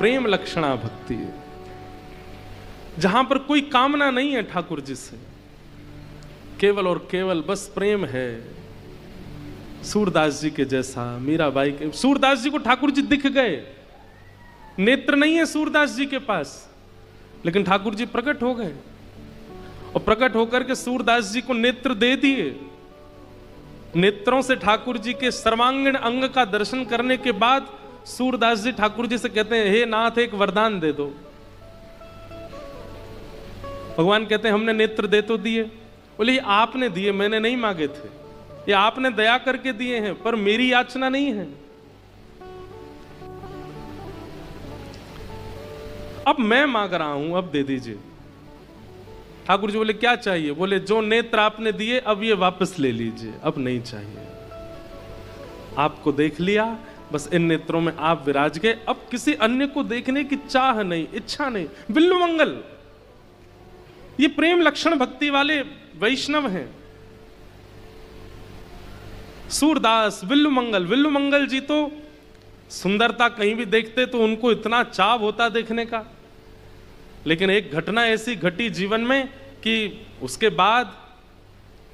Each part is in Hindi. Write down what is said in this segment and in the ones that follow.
प्रेम लक्षणा भक्ति है, जहां पर कोई कामना नहीं है ठाकुर जी से, केवल और केवल बस प्रेम है। सूरदास जी के जैसा, मीराबाई के, सूरदास जी को ठाकुर जी दिख गए, नेत्र नहीं है सूरदास जी के पास, लेकिन ठाकुर जी प्रकट हो गए और प्रकट होकर के सूरदास जी को नेत्र दे दिए। नेत्रों से ठाकुर जी के सर्वांगीण अंग का दर्शन करने के बाद सूरदास जी ठाकुर जी से कहते हैं, हे नाथ एक वरदान दे दो। भगवान कहते हैं, हमने नेत्र दे तो दिए। बोले, ये आपने दिए, मैंने नहीं मांगे थे, ये आपने दया करके दिए हैं, पर मेरी याचना नहीं है। अब मैं मांग रहा हूं, अब दे दीजिए। ठाकुर जी बोले, क्या चाहिए? बोले, जो नेत्र आपने दिए अब ये वापस ले लीजिए, अब नहीं चाहिए। आपको देख लिया, बस इन नेत्रों में आप विराज गए, अब किसी अन्य को देखने की चाह नहीं, इच्छा नहीं। विल्लु मंगल, ये प्रेम लक्षण भक्ति वाले वैष्णव हैं। सूरदास, विल्लु मंगल जी तो सुंदरता कहीं भी देखते तो उनको इतना चाव होता देखने का, लेकिन एक घटना ऐसी घटी जीवन में कि उसके बाद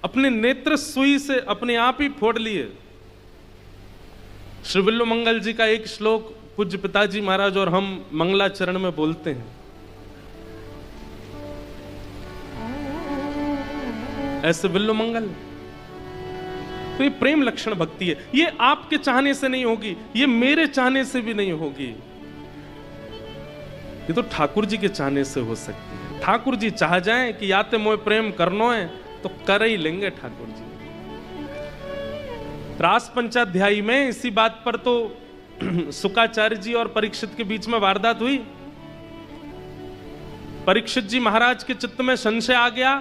अपने नेत्र सुई से अपने आप ही फोड़ लिए। श्री विल्लु मंगल जी का एक श्लोक पूज्य पिताजी महाराज और हम मंगलाचरण में बोलते हैं, ऐसे विल्लु मंगल। तो ये प्रेम लक्षण भक्ति है। ये आपके चाहने से नहीं होगी, ये मेरे चाहने से भी नहीं होगी, ये तो ठाकुर जी के चाहने से हो सकती है। ठाकुर जी चाह जाएं कि याते मोए प्रेम करनो है तो कर ही लेंगे ठाकुर जी। रास पंचाध्यायी में इसी बात पर तो शुकाचार्य जी और परीक्षित के बीच में वारदात हुई। परीक्षित जी महाराज के चित्त में संशय आ गया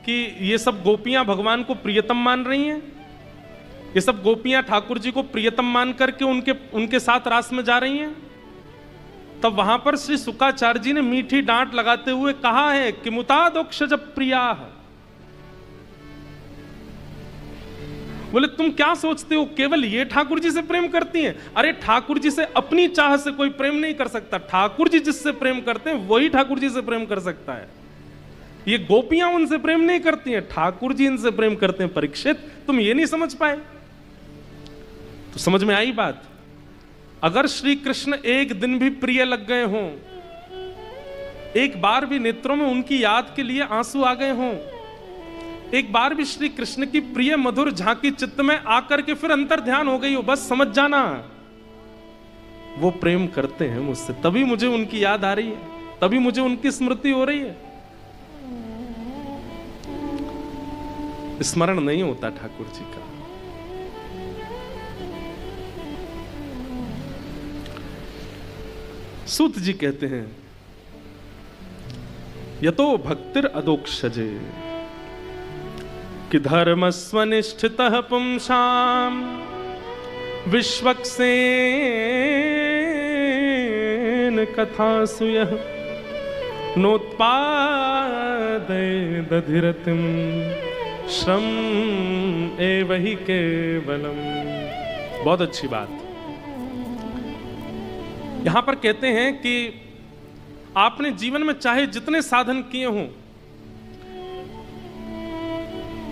कि ये सब गोपियां भगवान को प्रियतम मान रही हैं, ये सब गोपियां ठाकुर जी को प्रियतम मान करके उनके साथ रास में जा रही हैं। तब वहां पर श्री शुकाचार्य जी ने मीठी डांट लगाते हुए कहा है कि मुतादोक्षज प्रिया। बोले, तुम क्या सोचते हो केवल ये ठाकुर जी से प्रेम करती हैं? अरे ठाकुर जी से अपनी चाह से कोई प्रेम नहीं कर सकता, ठाकुर जी जिससे प्रेम करते हैं वही ठाकुर जी से प्रेम कर सकता है। ये गोपियां उनसे प्रेम नहीं करती हैं, ठाकुर जी इनसे प्रेम करते हैं। परीक्षित, तुम ये नहीं समझ पाए? तो समझ में आई बात? अगर श्री कृष्ण एक दिन भी प्रिय लग गए हों, एक बार भी नेत्रों में उनकी याद के लिए आंसू आ गए हों, एक बार भी श्री कृष्ण की प्रिय मधुर झांकी चित्त में आकर के फिर अंतर ध्यान हो गई हो, बस समझ जाना वो प्रेम करते हैं मुझसे, तभी मुझे उनकी याद आ रही है, तभी मुझे उनकी स्मृति हो रही है। स्मरण नहीं होता ठाकुर जी का। सूत जी कहते हैं, यतो भक्तिर अदोक्षजे कि धर्मस्वनिष्ठितः पुंसाम विश्वक्सेन कथासु यः नोत्पादयेदधिरतिं श्रम एव हि केवलम। बहुत अच्छी बात। यहां पर कहते हैं कि आपने जीवन में चाहे जितने साधन किए हों,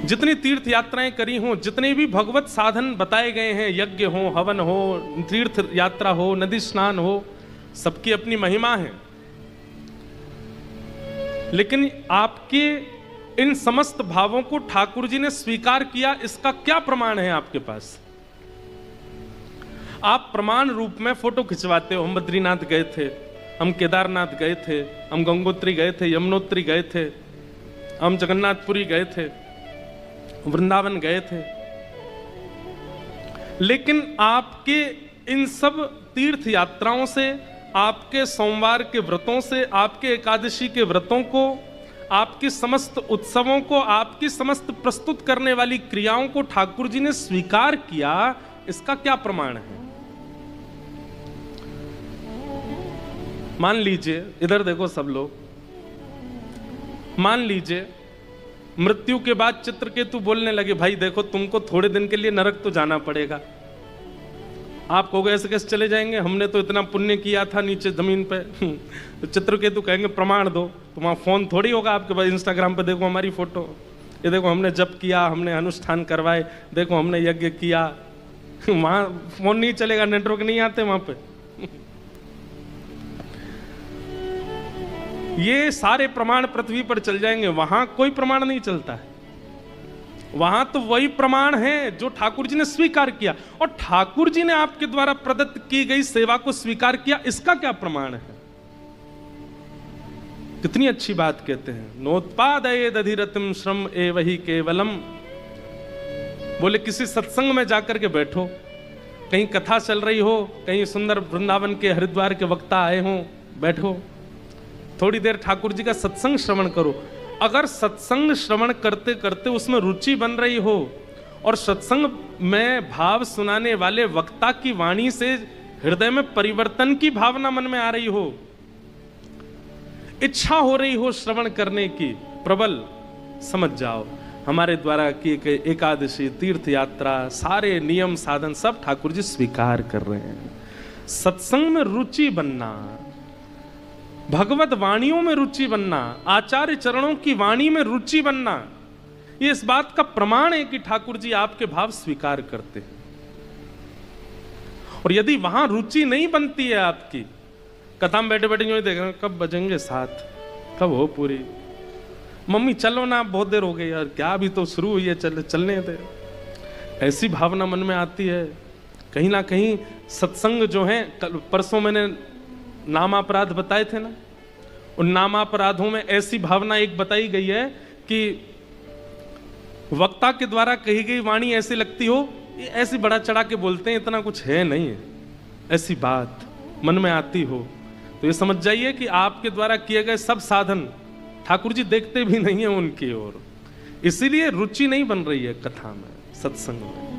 जितनी तीर्थ यात्राएं करी हों, जितने भी भगवत साधन बताए गए हैं, यज्ञ हो, हवन हो, तीर्थ यात्रा हो, नदी स्नान हो, सबकी अपनी महिमा है, लेकिन आपके इन समस्त भावों को ठाकुर जी ने स्वीकार किया, इसका क्या प्रमाण है आपके पास? आप प्रमाण रूप में फोटो खिंचवाते हो। हम बद्रीनाथ गए थे, हम केदारनाथ गए थे, हम गंगोत्री गए थे, यमुनोत्री गए थे, हम जगन्नाथपुरी गए थे, वृंदावन गए थे, लेकिन आपके इन सब तीर्थ यात्राओं से, आपके सोमवार के व्रतों से, आपके एकादशी के व्रतों को, आपके समस्त उत्सवों को, आपकी समस्त प्रस्तुत करने वाली क्रियाओं को ठाकुर जी ने स्वीकार किया, इसका क्या प्रमाण है? मान लीजिए, इधर देखो सब लोग, मान लीजिए मृत्यु के बाद चित्रकेतु बोलने लगे, भाई देखो तुमको थोड़े दिन के लिए नरक तो जाना पड़ेगा, आप कहोगे ऐसे कैसे चले जाएंगे, हमने तो इतना पुण्य किया था नीचे जमीन पे। तो चित्रकेतु कहेंगे प्रमाण दो। तो वहाँ फोन थोड़ी होगा आपके पास, इंस्टाग्राम पे देखो हमारी फोटो, ये देखो हमने जप किया, हमने अनुष्ठान करवाए, देखो हमने यज्ञ किया। वहाँ फोन नहीं चलेगा, नेटवर्क नहीं आते वहाँ पे। ये सारे प्रमाण पृथ्वी पर चल जाएंगे, वहां कोई प्रमाण नहीं चलता है। वहां तो वही प्रमाण है जो ठाकुर जी ने स्वीकार किया, और ठाकुर जी ने आपके द्वारा प्रदत्त की गई सेवा को स्वीकार किया, इसका क्या प्रमाण है? कितनी अच्छी बात कहते हैं, नोत्पादयेद अधिरतिम श्रम एवहि केवलम। बोले किसी सत्संग में जाकर के बैठो, कहीं कथा चल रही हो, कहीं सुंदर वृंदावन के हरिद्वार के वक्ता आए हो, बैठो थोड़ी देर ठाकुर जी का सत्संग श्रवण करो। अगर सत्संग श्रवण करते करते उसमें रुचि बन रही हो और सत्संग में भाव सुनाने वाले वक्ता की वाणी से हृदय में परिवर्तन की भावना मन में आ रही हो, इच्छा हो रही हो श्रवण करने की प्रबल, समझ जाओ हमारे द्वारा किए गए एकादशी, तीर्थ यात्रा, सारे नियम साधन सब ठाकुर जी स्वीकार कर रहे हैं। सत्संग में रुचि बनना, भगवत वाणियों में रुचि बनना, आचार्य चरणों की वाणी में रुचि बनना, ये इस बात का प्रमाण है कि ठाकुर जी आपके भाव स्वीकार करते हैं। और यदि वहां रुचि नहीं बनती है आपकी, कथा में बैठे बैठे यूं ही देख रहे हैं कब बजेंगे 7, कब हो पूरी, मम्मी चलो ना बहुत देर हो गई यार, क्या अभी तो शुरू हुई है, चलने दे, ऐसी भावना मन में आती है। कहीं ना कहीं सत्संग जो है, परसों मैंने नामापराध बताए थे ना, उन नामापराधों में ऐसी भावना एक बताई गई है कि वक्ता के द्वारा कही गई वाणी ऐसी लगती हो, ऐसी बड़ा चढ़ा के बोलते हैं, इतना कुछ है नहीं है, ऐसी बात मन में आती हो, तो ये समझ जाइए कि आपके द्वारा किए गए सब साधन ठाकुर जी देखते भी नहीं है उनकी ओर, इसीलिए रुचि नहीं बन रही है कथा में, सत्संग में।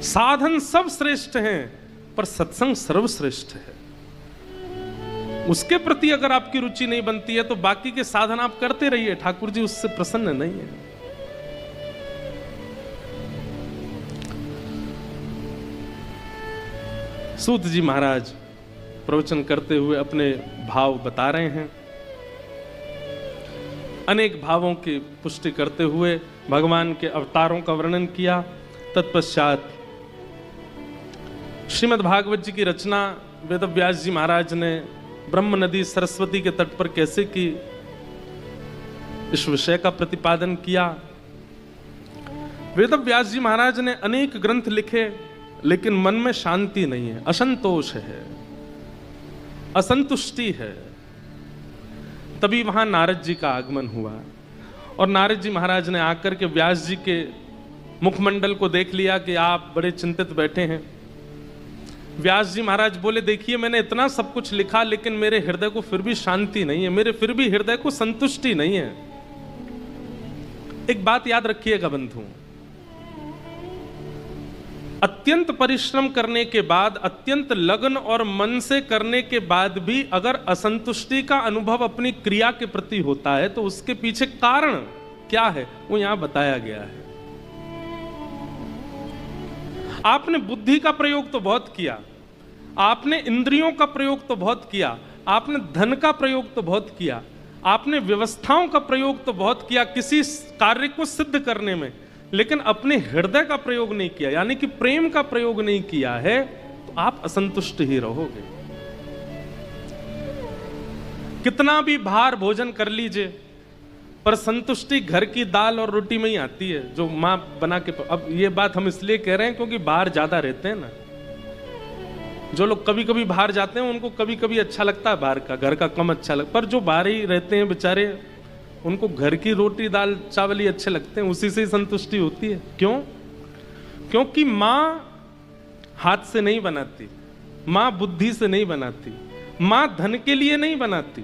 साधन सब श्रेष्ठ हैं, पर सत्संग सर्वश्रेष्ठ है। उसके प्रति अगर आपकी रुचि नहीं बनती है तो बाकी के साधन आप करते रहिए, ठाकुर जी उससे प्रसन्न नहीं है। सूत जी महाराज प्रवचन करते हुए अपने भाव बता रहे हैं, अनेक भावों की पुष्टि करते हुए भगवान के अवतारों का वर्णन किया। तत्पश्चात श्रीमद् भागवत जी की रचना वेदव्यास जी महाराज ने ब्रह्म नदी सरस्वती के तट पर कैसे की, इस विषय का प्रतिपादन किया। वेदव्यास जी महाराज ने अनेक ग्रंथ लिखे, लेकिन मन में शांति नहीं है, असंतोष है, असंतुष्टि है। तभी वहां नारद जी का आगमन हुआ, और नारद जी महाराज ने आकर के व्यास जी के मुखमंडल को देख लिया कि आप बड़े चिंतित बैठे हैं। व्यास जी महाराज बोले, देखिए मैंने इतना सब कुछ लिखा, लेकिन मेरे हृदय को फिर भी शांति नहीं है, मेरे फिर भी हृदय को संतुष्टि नहीं है। एक बात याद रखिएगा बंधु, अत्यंत परिश्रम करने के बाद, अत्यंत लगन और मन से करने के बाद भी अगर असंतुष्टि का अनुभव अपनी क्रिया के प्रति होता है, तो उसके पीछे कारण क्या है वो यहां बताया गया है। आपने बुद्धि का प्रयोग तो बहुत किया, आपने इंद्रियों का प्रयोग तो बहुत किया, आपने धन का प्रयोग तो बहुत किया, आपने व्यवस्थाओं का प्रयोग तो बहुत किया किसी कार्य को सिद्ध करने में, लेकिन अपने हृदय का प्रयोग नहीं किया, यानी कि प्रेम का प्रयोग नहीं किया है, तो आप असंतुष्ट ही रहोगे। कितना भी भार भोजन कर लीजिए, पर संतुष्टि घर की दाल और रोटी में ही आती है, जो माँ बना के। अब ये बात हम इसलिए कह रहे हैं क्योंकि बाहर ज्यादा रहते हैं ना, जो लोग कभी कभी बाहर जाते हैं उनको कभी कभी अच्छा लगता है बाहर का, घर का कम अच्छा लगता, पर जो बाहर ही रहते हैं बेचारे, उनको घर की रोटी दाल चावल ही अच्छे लगते हैं, उसी से ही संतुष्टि होती है। क्यों? क्योंकि माँ हाथ से नहीं बनाती, माँ बुद्धि से नहीं बनाती, माँ धन के लिए नहीं बनाती,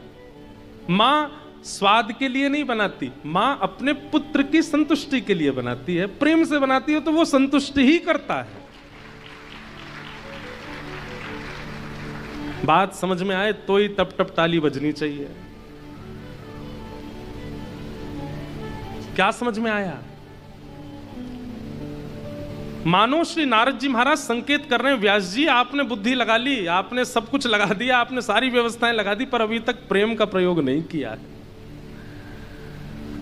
माँ स्वाद के लिए नहीं बनाती, माँ अपने पुत्र की संतुष्टि के लिए बनाती है, प्रेम से बनाती है, तो वो संतुष्टि ही करता है। बात समझ में आए तो ही तप तप ताली बजनी चाहिए। क्या समझ में आया? मानो श्री नारद जी महाराज संकेत कर रहे हैं, व्यास जी आपने बुद्धि लगा ली, आपने सब कुछ लगा दिया, आपने सारी व्यवस्थाएं लगा दी, पर अभी तक प्रेम का प्रयोग नहीं किया है।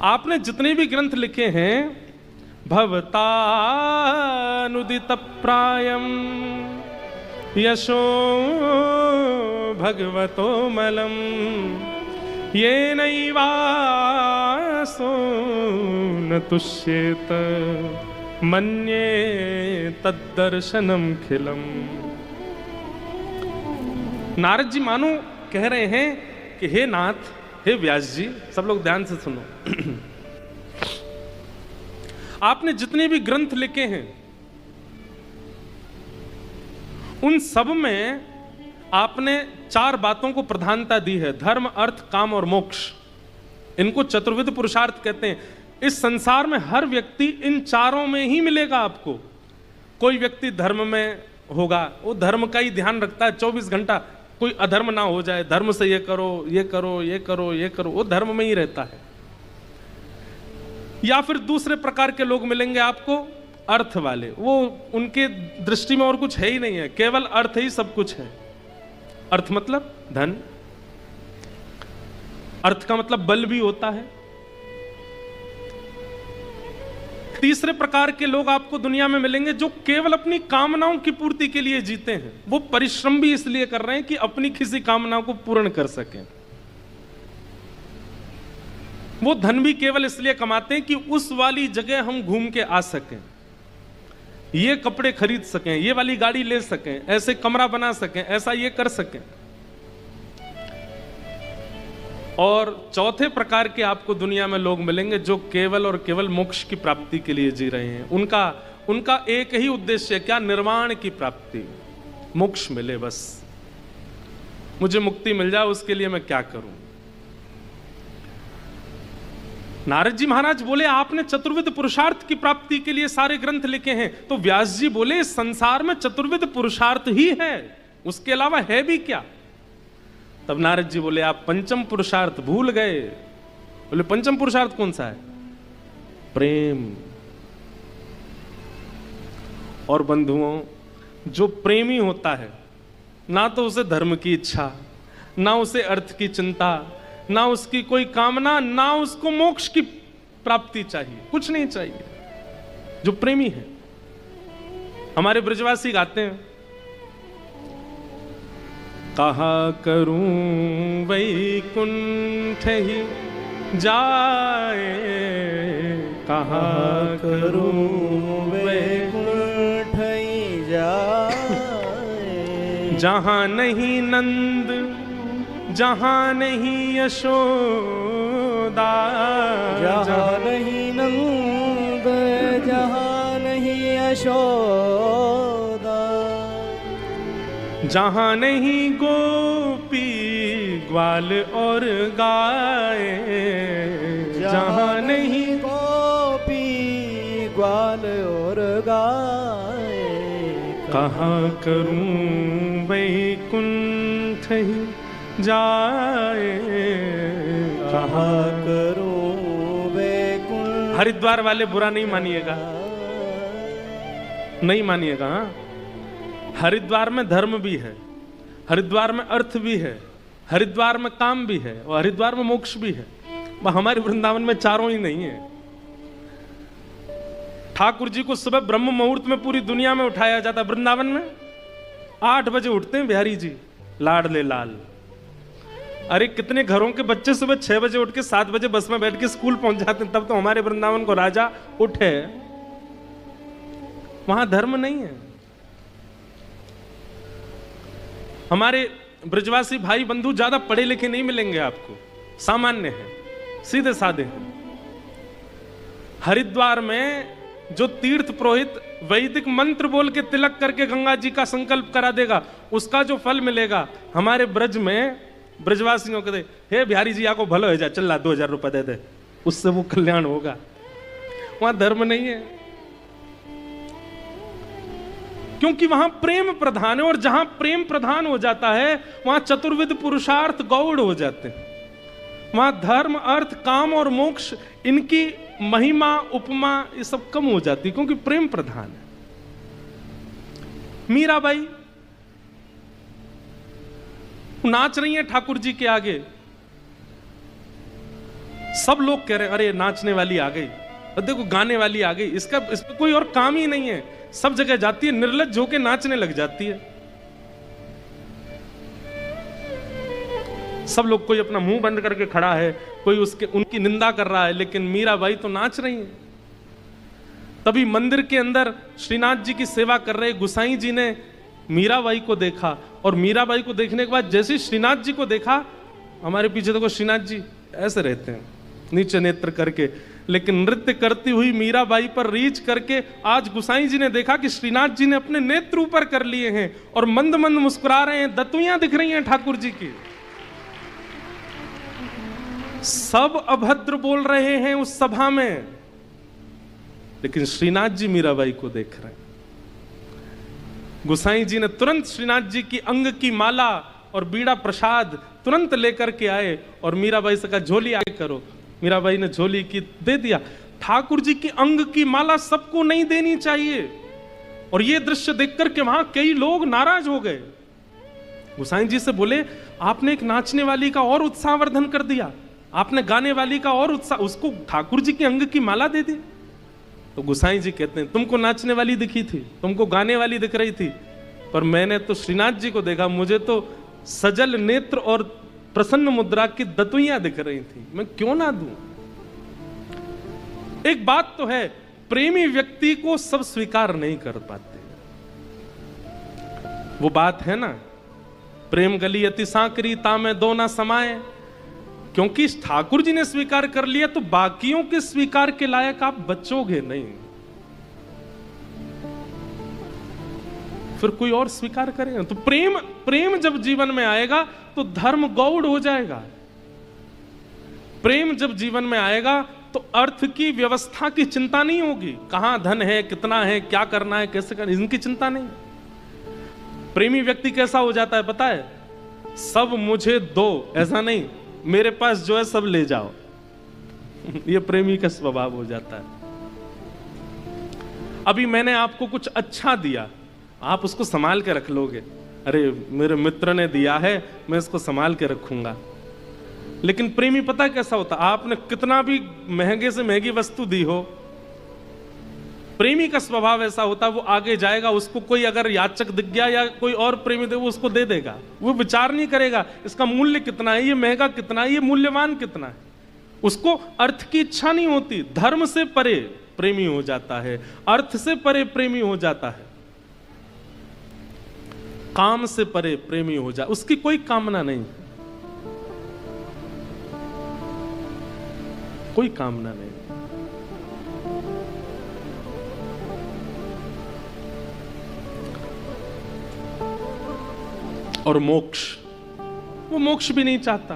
आपने जितने भी ग्रंथ लिखे हैं, भवतानुदित प्रायम यशो भगवतो मलम ये नैवासो न तुष्येत मन्ये तद्दर्शनम खिलम। नारद जी मानो कह रहे हैं कि हे नाथ, हे व्यास जी, सब लोग ध्यान से सुनो, आपने जितने भी ग्रंथ लिखे हैं उन सब में आपने 4 बातों को प्रधानता दी है, धर्म, अर्थ, काम और मोक्ष। इनको चतुर्विध पुरुषार्थ कहते हैं। इस संसार में हर व्यक्ति इन चारों में ही मिलेगा आपको। कोई व्यक्ति धर्म में होगा, वो धर्म का ही ध्यान रखता है 24 घंटा, कोई अधर्म ना हो जाए, धर्म से ये करो, ये करो, ये करो, ये करो, वो धर्म में ही रहता है। या फिर दूसरे प्रकार के लोग मिलेंगे आपको, अर्थ वाले, वो उनके दृष्टि में और कुछ है ही नहीं है, केवल अर्थ ही सब कुछ है। अर्थ मतलब धन, अर्थ का मतलब बल भी होता है। तीसरे प्रकार के लोग आपको दुनिया में मिलेंगे जो केवल अपनी कामनाओं की पूर्ति के लिए जीते हैं। वो परिश्रम भी इसलिए कर रहे हैं कि अपनी किसी कामना को पूर्ण कर सकें। वो धन भी केवल इसलिए कमाते हैं कि उस वाली जगह हम घूम के आ सकें, ये कपड़े खरीद सकें, ये वाली गाड़ी ले सकें, ऐसे कमरा बना सकें, ऐसा ये कर सकें। और चौथे प्रकार के आपको दुनिया में लोग मिलेंगे जो केवल और केवल मोक्ष की प्राप्ति के लिए जी रहे हैं। उनका एक ही उद्देश्य है, क्या? निर्वाण की प्राप्ति, मोक्ष मिले, बस मुझे मुक्ति मिल जाए, उसके लिए मैं क्या करूं। नारद जी महाराज बोले आपने चतुर्विध पुरुषार्थ की प्राप्ति के लिए सारे ग्रंथ लिखे हैं, तो व्यास जी बोले संसार में चतुर्विध पुरुषार्थ ही है, उसके अलावा है भी क्या? तब नारद जी बोले आप पंचम पुरुषार्थ भूल गए। बोले पंचम पुरुषार्थ कौन सा है? प्रेम। और बंधुओं, जो प्रेमी होता है, ना तो उसे धर्म की इच्छा, ना उसे अर्थ की चिंता, ना उसकी कोई कामना, ना उसको मोक्ष की प्राप्ति चाहिए, कुछ नहीं चाहिए। जो प्रेमी है, हमारे ब्रजवासी गाते हैं, कहा करूं वैकुंठ ही जाए, कहा करूं वैकुंठ ही जाए, जहां नहीं नंद, जहां नहीं यशोदा, जहां नहीं नंद, जहां नहीं यशोदा, जहां नहीं गोपी ग्वाल और गाय, जहां नहीं गोपी ग्वाल और गाय, कहाँ करूं वैकुंठ ही जाए, कहाँ करूं वैकुंठ। हरिद्वार वाले बुरा नहीं मानिएगा, नहीं मानिएगा। हाँ, हरिद्वार में धर्म भी है, हरिद्वार में अर्थ भी है, हरिद्वार में काम भी है, और हरिद्वार में मोक्ष भी है। हमारे वृंदावन में चारों ही नहीं है। ठाकुर जी को सुबह ब्रह्म मुहूर्त में पूरी दुनिया में उठाया जाता है। वृंदावन में 8 बजे उठते हैं बिहारी जी, लाडले लाल। अरे कितने घरों के बच्चे सुबह 6 बजे उठ के 7 बजे बस में बैठ के स्कूल पहुंच जाते हैं। तब तो हमारे वृंदावन को राजा उठे, वहां धर्म नहीं है। हमारे ब्रजवासी भाई बंधु ज्यादा पढ़े लिखे नहीं मिलेंगे आपको, सामान्य है, सीधे साधे हैं। हरिद्वार में जो तीर्थ पुरोहित वैदिक मंत्र बोल के तिलक करके गंगा जी का संकल्प करा देगा, उसका जो फल मिलेगा, हमारे ब्रज में ब्रजवासियों को दे, हे बिहारी जी आपको भलो हो जाए, चल ला 2000 रुपए दे दे, उससे वो कल्याण होगा। वहां धर्म नहीं है, क्योंकि वहां प्रेम प्रधान है, और जहां प्रेम प्रधान हो जाता है वहां चतुर्विध पुरुषार्थ गौड़ हो जाते हैं। वहां धर्म, अर्थ, काम और मोक्ष, इनकी महिमा, उपमा, ये सब कम हो जाती है, क्योंकि प्रेम प्रधान है। मीराबाई नाच रही हैं ठाकुर जी के आगे, सब लोग कह रहे हैं अरे नाचने वाली आ गई, देखो गाने वाली आ गई, इसका इस पे कोई और काम ही नहीं है, सब जगह जाती है, निर्लज्ज होके नाचने लग जाती है। सब लोग, कोई अपना मुंह बंद करके खड़ा है, कोई उनकी निंदा कर रहा है, लेकिन मीराबाई तो नाच रही है। तभी मंदिर के अंदर श्रीनाथ जी की सेवा कर रहे गुसाई जी ने मीराबाई को देखा, और मीराबाई को देखने के बाद जैसे श्रीनाथ जी को देखा, हमारे पीछे देखो श्रीनाथ जी ऐसे रहते हैं नीचे नेत्र करके, लेकिन नृत्य करती हुई मीराबाई पर रीच करके आज गुसाई जी ने देखा कि श्रीनाथ जी ने अपने नेत्र ऊपर कर लिए हैं और मंद मंद मुस्कुरा रहे हैं, दतुइयां दिख रही हैं ठाकुर जी की। सब अभद्र बोल रहे हैं उस सभा में, लेकिन श्रीनाथ जी मीराबाई को देख रहे हैं। गुसाई जी ने तुरंत श्रीनाथ जी की अंग की माला और बीड़ा प्रसाद तुरंत लेकर के आए और मीराबाई से कहा झोली आगे करो। मीराबाई ने झोली की दे दिया। ठाकुर जी की अंग की माला सबको नहीं देनी चाहिए, और यह दृश्य देखकर के वहां कई लोग नाराज हो गए। गुसाई जी से बोले आपने एक नाचने वाली का और उत्साहवर्धन कर दिया, आपने गाने वाली का और उत्साह, उसको ठाकुर जी की अंग की माला दे दी। तो गुसाई जी कहते हैं तुमको नाचने वाली दिखी थी, तुमको गाने वाली दिख रही थी, पर मैंने तो श्रीनाथ जी को देखा, मुझे तो सजल नेत्र और प्रसन्न मुद्रा की दतुइयां दिख रही थी, मैं क्यों ना दूं। एक बात तो है, प्रेमी व्यक्ति को सब स्वीकार नहीं कर पाते, वो बात है ना, प्रेम गली अति सांकरी तामे दो ना समाए। क्योंकि ठाकुर जी ने स्वीकार कर लिया तो बाकियों के स्वीकार के लायक आप बचोगे नहीं, फिर कोई और स्वीकार करेगा। तो प्रेम जब जीवन में आएगा तो धर्म गौड़ हो जाएगा। प्रेम जब जीवन में आएगा तो अर्थ की व्यवस्था की चिंता नहीं होगी, कहां धन है, कितना है, क्या करना है, कैसे करना है, इनकी चिंता नहीं। प्रेमी व्यक्ति कैसा हो जाता है पता है, सब मुझे दो, ऐसा नहीं, मेरे पास जो है सब ले जाओ। यह प्रेमी का स्वभाव हो जाता है। अभी मैंने आपको कुछ अच्छा दिया, आप उसको संभाल के रख लोगे, अरे मेरे मित्र ने दिया है मैं इसको संभाल के रखूंगा। लेकिन प्रेमी पता कैसा होता, आपने कितना भी महंगे से महंगी वस्तु दी हो, प्रेमी का स्वभाव ऐसा होता, वो आगे जाएगा, उसको कोई अगर याचक दिख गया या कोई और प्रेमी दे, वो उसको दे देगा, वो विचार नहीं करेगा इसका मूल्य कितना है, ये महंगा कितना है, ये मूल्यवान कितना है, उसको अर्थ की इच्छा नहीं होती। धर्म से परे प्रेमी हो जाता है, अर्थ से परे प्रेमी हो जाता है, काम से परे प्रेमी हो जाए, उसकी कोई कामना नहीं, कोई कामना नहीं। और मोक्ष, वो मोक्ष भी नहीं चाहता।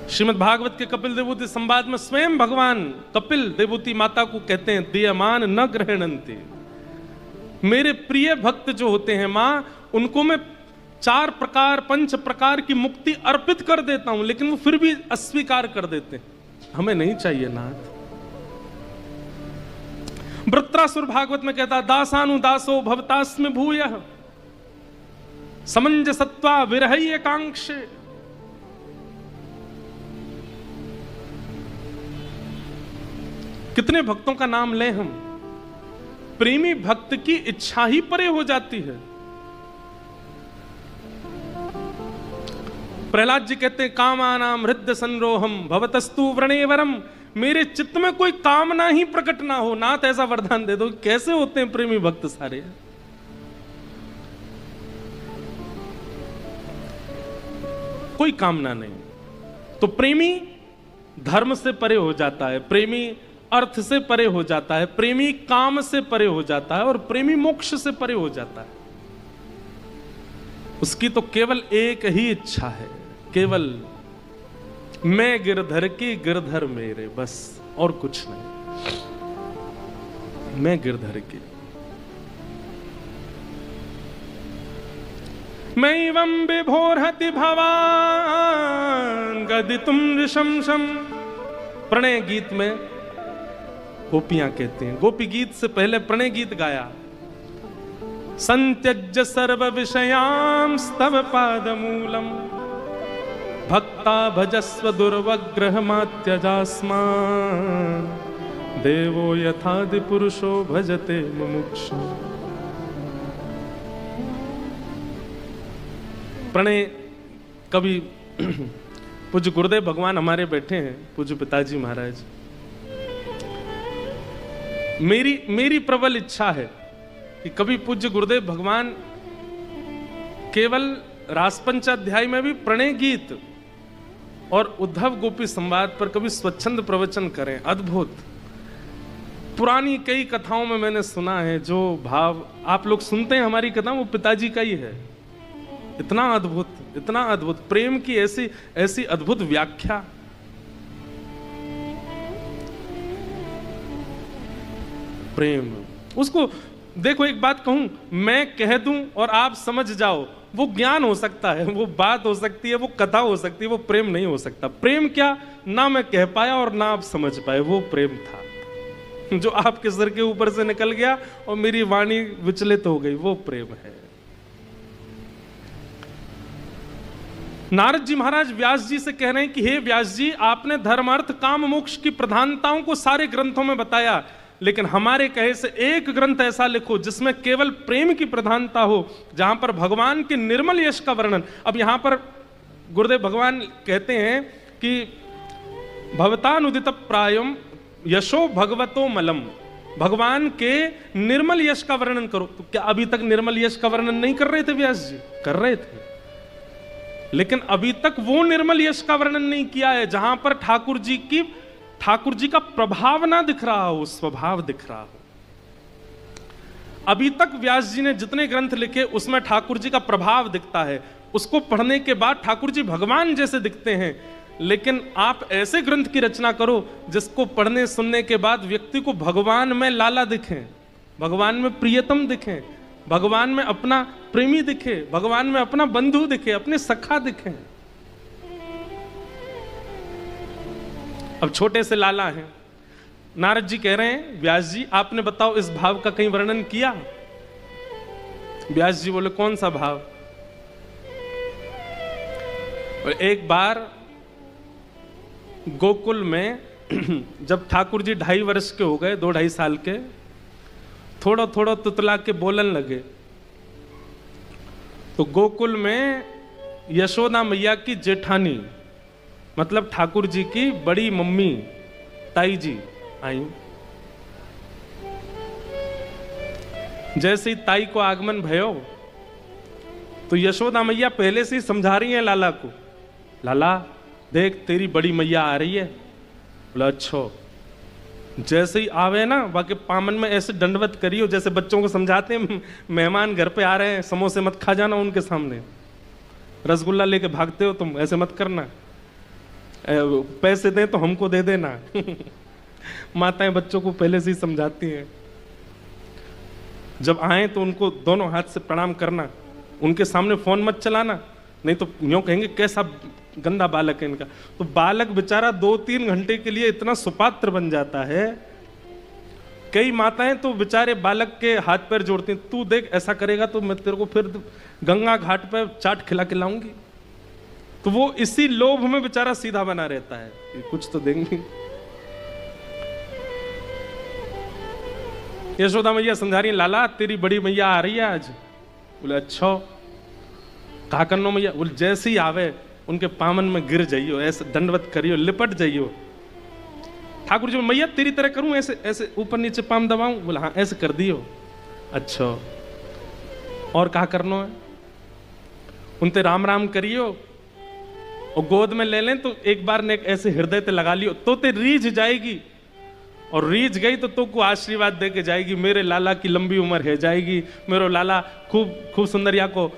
श्रीमद् भागवत के कपिल देवूति संवाद में स्वयं भगवान कपिल देवूति माता को कहते हैं दीयमान न ग्रहणन्ति, मेरे प्रिय भक्त जो होते हैं मां, उनको मैं 4 प्रकार 5 प्रकार की मुक्ति अर्पित कर देता हूं, लेकिन वो फिर भी अस्वीकार कर देते हैं, हमें नहीं चाहिए नाथ। वृत्रासुर भागवत में कहता दासानुदासो भवतास्मि भूयः समंजसत्वा विरहय एकांक्षे। कितने भक्तों का नाम लें हम, प्रेमी भक्त की इच्छा ही परे हो जाती है। प्रहलाद जी कहते हैं कामानाम हृदय संरोहम भवतस्तु व्रणेवरम, मेरे चित्त में कोई कामना ही प्रकट ना हो, नाथ ऐसा वरदान दे दो। कैसे होते हैं प्रेमी भक्त सारे, कोई कामना नहीं। तो प्रेमी धर्म से परे हो जाता है, प्रेमी अर्थ से परे हो जाता है, प्रेमी काम से परे हो जाता है, और प्रेमी मोक्ष से परे हो जाता है। उसकी तो केवल एक ही इच्छा है, केवल मैं गिरधर की गिरधर मेरे, बस और कुछ नहीं, मैं गिरधर की। मैवं विभोरहति भवान् गदितुं ऋशंसं। प्रणय गीत में गोपियां कहते हैं, गोपी गीत से पहले प्रणय गीत गाया संत्यज्य सर्व विषयांस्तव पादमूलम भक्ता भजस्व दुर्वग्रहमात्यजास्मान् देवो यथादि पुरुषो भजते मुमुक्षु। प्रणय कवि पूज्य गुरुदेव भगवान हमारे बैठे हैं, पूज्य पिताजी महाराज। मेरी प्रबल इच्छा है कि कभी पूज्य गुरुदेव भगवान केवल रासपंचाध्याय में भी प्रणय गीत और उद्धव गोपी संवाद पर कभी स्वच्छंद प्रवचन करें। अद्भुत पुरानी कई कथाओं में मैंने सुना है, जो भाव आप लोग सुनते हैं हमारी कथा, वो पिताजी का ही है। इतना अद्भुत प्रेम की ऐसी अद्भुत व्याख्या। प्रेम उसको देखो, एक बात कहूं, मैं कह दूं और आप समझ जाओ, वो ज्ञान हो सकता है, वो बात हो सकती है, वो कथा हो सकती है, वो प्रेम नहीं हो सकता। प्रेम क्या, ना मैं कह पाया और ना आप समझ पाए, वो प्रेम था जो आपके सर के ऊपर से निकल गया और मेरी वाणी विचलित हो गई, वो प्रेम है। नारद जी महाराज व्यास जी से कह रहे हैं कि हे व्यास जी, आपने धर्म अर्थ काम मोक्ष की प्रधानताओं को सारे ग्रंथों में बताया, लेकिन हमारे कहे से एक ग्रंथ ऐसा लिखो जिसमें केवल प्रेम की प्रधानता हो, जहां पर भगवान के निर्मल यश का वर्णन। अब यहां पर गुरुदेव भगवान कहते हैं कि भवतानुदित प्रायम यशो भगवतो मलम, भगवान के निर्मल यश का वर्णन करो। तो क्या अभी तक निर्मल यश का वर्णन नहीं कर रहे थे व्यास जी? कर रहे थे, लेकिन अभी तक वो निर्मल यश का वर्णन नहीं किया है जहां पर ठाकुर जी का प्रभाव ना दिख रहा हो, स्वभाव दिख रहा हो। अभी तक व्यास जी ने जितने ग्रंथ लिखे उसमें ठाकुर जी का प्रभाव दिखता है, उसको पढ़ने के बाद ठाकुर जी भगवान जैसे दिखते हैं। लेकिन आप ऐसे ग्रंथ की रचना करो जिसको पढ़ने सुनने के बाद व्यक्ति को भगवान में लाला दिखे, भगवान में प्रियतम दिखे, भगवान में अपना प्रेमी दिखे, भगवान में अपना बंधु दिखे, अपने सखा दिखे। अब छोटे से लाला हैं, नारद जी कह रहे हैं व्यास जी आपने बताओ इस भाव का कहीं वर्णन किया? व्यास जी बोले कौन सा भाव? और एक बार गोकुल में जब ठाकुर जी 2.5 वर्ष के हो गए, 2-2.5 साल के, थोड़ा थोड़ा तुतला के बोलन लगे, तो गोकुल में यशोदा मैया की जेठानी मतलब ठाकुर जी की बड़ी मम्मी ताई जी आई। जैसे ही ताई को आगमन भयो तो यशोदा मैया पहले से ही समझा रही हैं लाला को, लाला देख तेरी बड़ी मैया आ रही है। बोला अच्छा। जैसे ही आवे ना बाकी पामन में ऐसे दंडवत करियो जैसे बच्चों को समझाते हैं मेहमान घर पे आ रहे हैं, समोसे मत खा जाना उनके सामने, रसगुल्ला लेके भागते हो तुम, ऐसे मत करना, पैसे दें तो हमको दे देना। माताएं बच्चों को पहले से ही समझाती हैं। जब आए तो उनको दोनों हाथ से प्रणाम करना, उनके सामने फोन मत चलाना, नहीं तो यूं कहेंगे कैसा गंदा बालक है इनका। तो बालक बेचारा 2-3 घंटे के लिए इतना सुपात्र बन जाता है। कई माताएं तो बेचारे बालक के हाथ पैर जोड़ती हैं, तू देख ऐसा करेगा तो मैं तेरे को फिर गंगा घाट पर चाट खिला के लाऊंगी। तो वो इसी लोभ में बेचारा सीधा बना रहता है कि कुछ तो देंगे। यशोदा मैया समझा रही है, लाला तेरी बड़ी मैया आ रही है आज। बोले अच्छा कहा करनो मैया? बोले जैसे ही आवे उनके पामन में गिर जाइयो, ऐसे दंडवत करियो, लिपट जाइयो। ठाकुर जी मैया तेरी तरह करूं, ऐसे ऐसे ऊपर नीचे पाम दबाऊं? बोला हाँ ऐसे कर दियो। अच्छा और कहा करनो है? उनते राम राम करियो और गोद में ले लें तो एक बार ने ऐसे हृदय ते लगा लियो तो ते रीझ जाएगी, और रीझ गई तो को आशीर्वाद दे के जाएगी, मेरे लाला की लंबी उम्र है जाएगी, मेरो लाला खूब खूब सुंदरिया को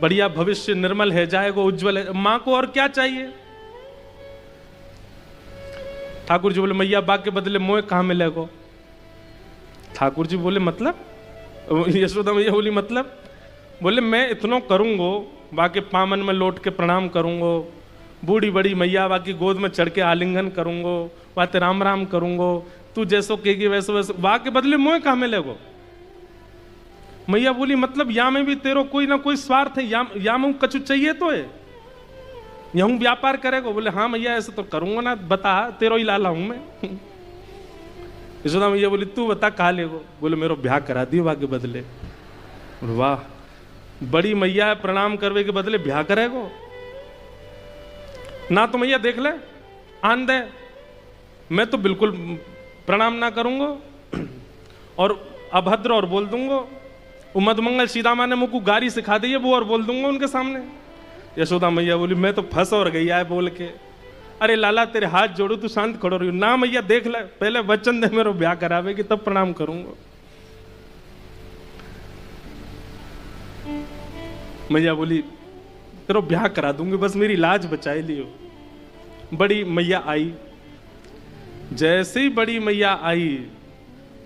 बढ़िया भविष्य निर्मल है जाएगा, उज्जवल है। माँ को और क्या चाहिए? ठाकुर जी बोले मैया बा के बदले मोह कहाँ मिलेगा? ठाकुर जी बोले मतलब? यशोदा मैया बोली मतलब? बोले मैं इतना करूंगो, बाकी पामन में लौट के प्रणाम करूंगो, बूढ़ी बड़ी मैया बाकी गोद में चढ़ के आलिंगन करूंगो, बातें राम राम करूंगो, तू जैसो कहेगी वैसे वैसे, बा के बदले मोह कहाँ मिलेगो? मैया बोली मतलब या में भी तेरो कोई ना कोई स्वार्थ है, या में कछु चाहिए तो है, यहूं व्यापार करेगा? बोले हाँ मैया ऐसे तो करूंगा ना, बता तेरो ही लाला हूं मैं। यशोदा मैया बोली तू बता कहा लेगो? बोले मेरो ब्याह करा दियो वाके बदले। वाह, बड़ी मैया प्रणाम करवे के बदले ब्याह करेगो ना? तो मैया देख ले आन दे, मैं तो बिल्कुल प्रणाम ना करूंगा और अभद्र और बोल दूंगा। वो मधुमंगल सीता माँ ने मुझको गारी सिखा दी है वो और बोल दूंगा उनके सामने। यशोदा मैया बोली मैं तो फंस और गई है बोल के। अरे लाला तेरे हाथ जोड़ू, तू शांत खड़ो रही ना मैया, देख ले पहले वचन दे मेरे ब्याह करावे कि तब प्रणाम करूंगा। मैया बोली तेरो ब्याह करा दूंगी, बस मेरी लाज बचाए लियो। बड़ी मैया आई, जैसे ही बड़ी मैया आई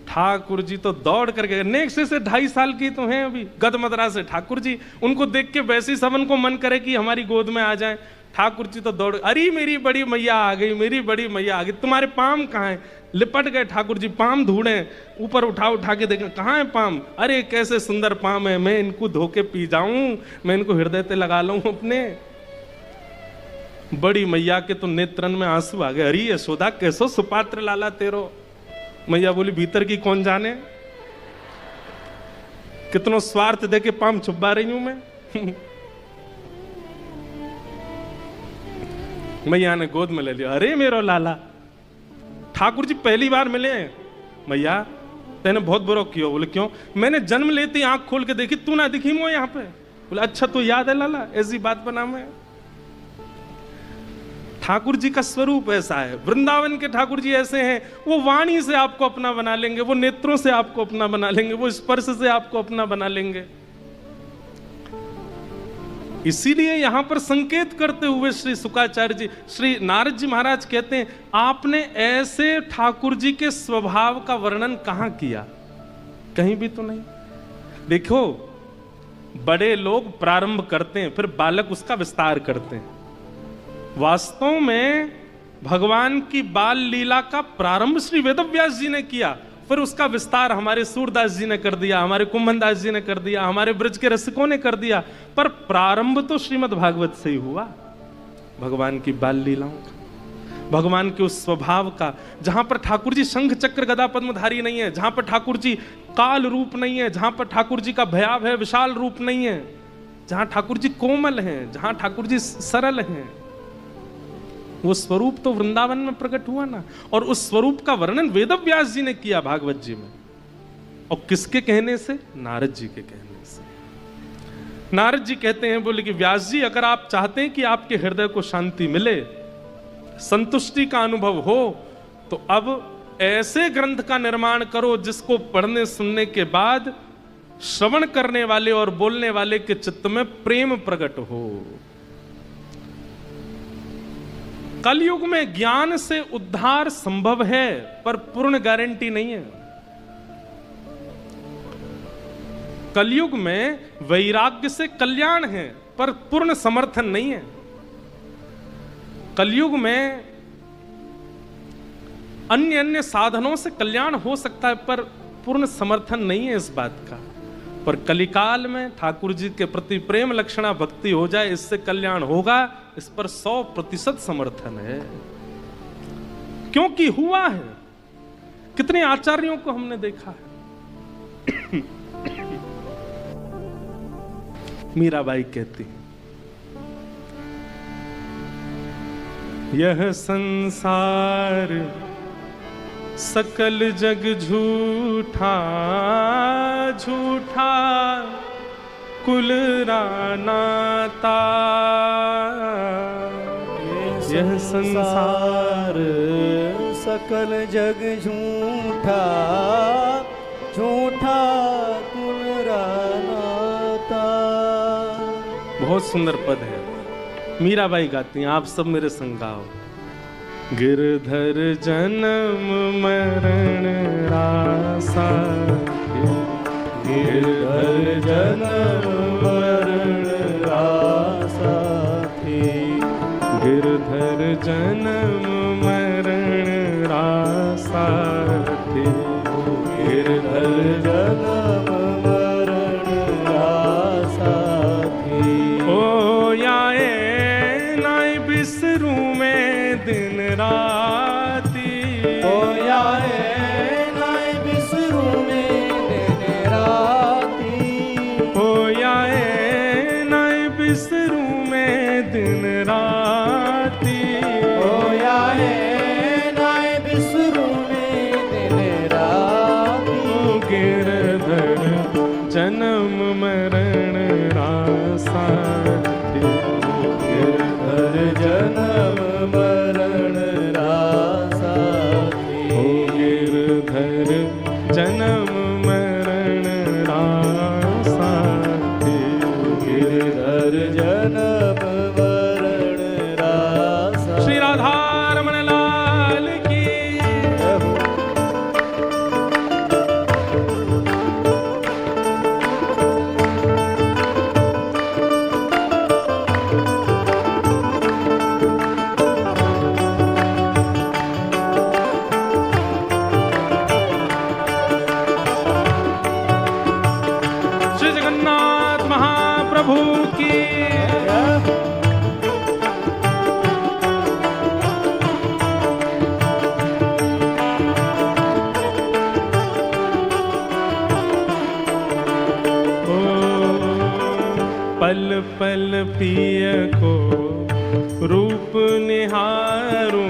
ठाकुर जी तो दौड़ करके, नेक्स्ट से 2.5 साल की तो हैं अभी, गदमदरा से ठाकुर जी, उनको देख के वैसे ही सबन को मन करे कि हमारी गोद में आ जाएं। ठाकुर जी तो दौड़, अरे मेरी बड़ी मैया आ गई, मेरी बड़ी मैया आ गई, तुम्हारे पाम कहाँ हैं? लिपट गए ठाकुर जी, पाम ढूंढे, ऊपर उठा के देखें कहाँ है पाम? अरे कैसे सुंदर पाम है, मैं इनको धो के पी जाऊं, मैं इनको हृदय पे लगा लूं अपने। बड़ी मैया के तो नेत्रन में आंसू आ गए। अरे यशोदा कैसो सुपात्र लाला तेरो? मैया बोली भीतर की कौन जाने, कितनो स्वार्थ दे के पाम छुपा रही हूं मैं। मैया ने गोद में ले लिया। अरे मेरो लाला, ठाकुर जी पहली बार मिले। मैया तेने बहुत बुरा किया। बोले क्यों? मैंने जन्म लेते आंख खोल के देखी, तू ना दिखी मो यहाँ पे। बोले अच्छा तो याद है लाला, ऐसी बात बना मैं। ठाकुर जी का स्वरूप ऐसा है, वृंदावन के ठाकुर जी ऐसे हैं, वो वाणी से आपको अपना बना लेंगे, वो नेत्रों से आपको अपना बना लेंगे, वो स्पर्श से आपको अपना बना लेंगे। इसीलिए यहां पर संकेत करते हुए श्री शुकाचार्य जी, श्री नारद जी महाराज कहते हैं आपने ऐसे ठाकुर जी के स्वभाव का वर्णन कहां किया? कहीं भी तो नहीं। देखो बड़े लोग प्रारंभ करते हैं, फिर बालक उसका विस्तार करते हैं। वास्तव में भगवान की बाल लीला का प्रारंभ श्री वेदव्यास जी ने किया, फिर उसका विस्तार हमारे सूरदास जी ने कर दिया, हमारे कुंभनदास जी ने कर दिया, हमारे ब्रज के रसिकों ने कर दिया, पर प्रारंभ तो श्रीमद् भागवत से ही हुआ भगवान की बाल लीलाओं का, भगवान के उस स्वभाव का, जहां पर ठाकुर जी शंख चक्र गदा पद्मधारी नहीं है, जहां पर ठाकुर जी काल रूप नहीं है, जहां पर ठाकुर जी का भयाभय विशाल रूप नहीं है, जहां ठाकुर जी कोमल हैं, जहां ठाकुर जी सरल हैं। वो स्वरूप तो वृंदावन में प्रकट हुआ ना, और उस स्वरूप का वर्णन वेदव्यास जी ने किया भागवत जी में। और किसके कहने से? नारद जी के कहने से। नारद जी कहते हैं, बोले कि व्यास जी अगर आप चाहते हैं कि आपके हृदय को शांति मिले, संतुष्टि का अनुभव हो, तो अब ऐसे ग्रंथ का निर्माण करो जिसको पढ़ने सुनने के बाद श्रवण करने वाले और बोलने वाले के चित्त में प्रेम प्रकट हो। कलयुग में ज्ञान से उद्धार संभव है, पर पूर्ण गारंटी नहीं है। कलयुग में वैराग्य से कल्याण है, पर पूर्ण समर्थन नहीं है। कलयुग में अन्य अन्य साधनों से कल्याण हो सकता है, पर पूर्ण समर्थन नहीं है इस बात का। पर कलिकाल में ठाकुर जी के प्रति प्रेम लक्षणा भक्ति हो जाए, इससे कल्याण होगा, इस पर 100% समर्थन है, क्योंकि हुआ है। कितने आचार्यों को हमने देखा है। मीराबाई कहती हैं, यह संसार सकल जग झूठा, झूठा कुल रानाता। यह संसार सकल जग झूठा, झूठा कुल रानाता। बहुत सुंदर पद है, मीराबाई गाती हैं, आप सब मेरे संग गाओ। गिरधर जन्म मरण रासा, गिरधर जन्म मरण रासा थी। गिरधर जन्म मरण रासा थी। गिरधर जन्म मरण विसरूं दिन राती। गिरधर जन्म मरण रासा गिरधर जन्म मरण रासा गिरधर जन्म मरण रासा गिरधर जन्म मरण रासा। श्री राधा रमण लाल की श्री जगन्नाथ महाप्रभु की पल पल पिय को रूप निहारूं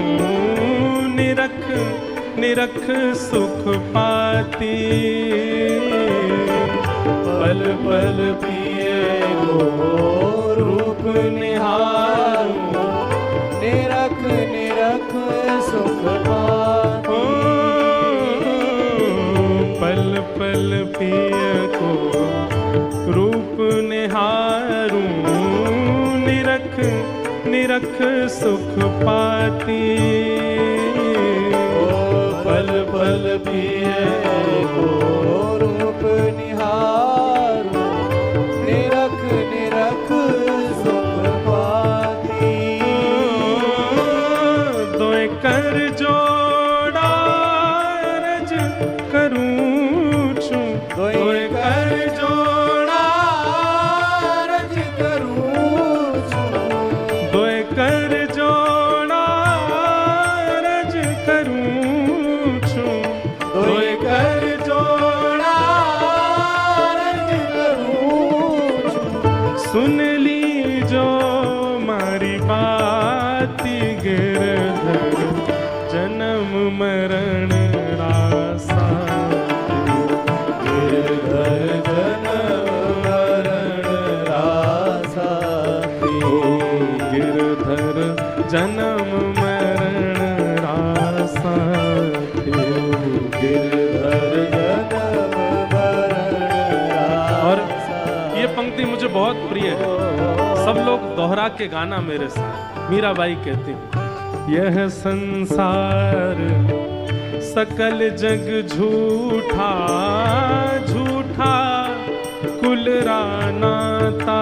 निरख निरख सुख पाती। पल पल पिए को रूप निहारूं निरख निरख सुख पाती। पल पल पिय को रूप निहारूं निरख निरख सुख पाती। पल पल पिए को रूप निहारूं निरख निरख सुख पाती। दोए कर जोड़ा रज करूं छूं दोए कर जोड़ा रज करूं छूं दोए कर जोड़ा रज करूं छूं दोए कर जोड़ा रज करूं छूं। सुन ली जो मारी बाती। गिरधर जन्म मरण रासा गिरधर जन्म मरण रासा। गिरधर जन्म मरण रासा गिरधर जन्म मरण और रासा। ये पंक्ति मुझे बहुत प्रिय है, सब लोग दोहरा के गाना मेरे साथ। मीराबाई कहती हैं, यह संसार सकल जग झूठा झूठा कुल रानाता।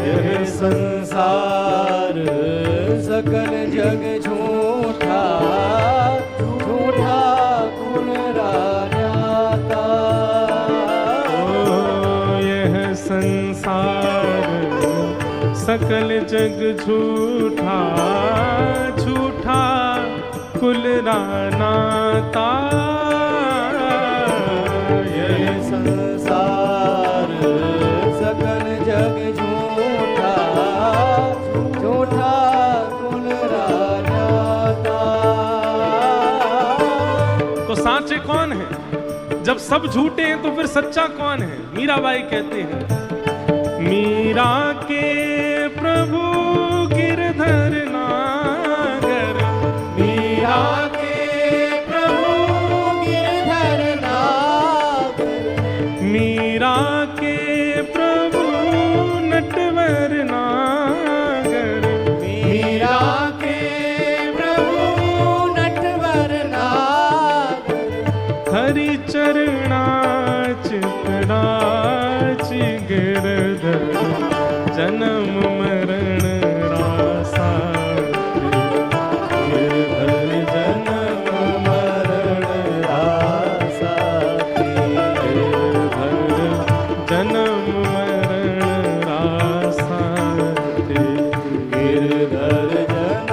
यह संसार सकल जग झूठा झूठा कुल रानाता। यह संसार सकल जग झूठा झूठा कुल रानाता। यह संसार सकल जग झूठा झूठा कुल रानाता। तो साचे कौन है? जब सब झूठे हैं तो फिर सच्चा कौन है? मीराबाई कहते हैं, मीरा के प्रभु गिरधर नागर। मीरा के प्रभु गिरधर नागर। मीरा के प्रभु नटवर नागर। मीरा के प्रभु नटवर नागर। हरि चरणाच पड़ाच गिरधर जन्म मरण रासा। गिरधर जन्म मरण रासा। गिरधर जन्म मरण रासा। गिरधर जन्म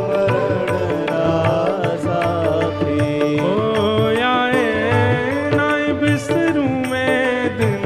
मरण रासा। ओ आए नाय बिसरूं मैं दिन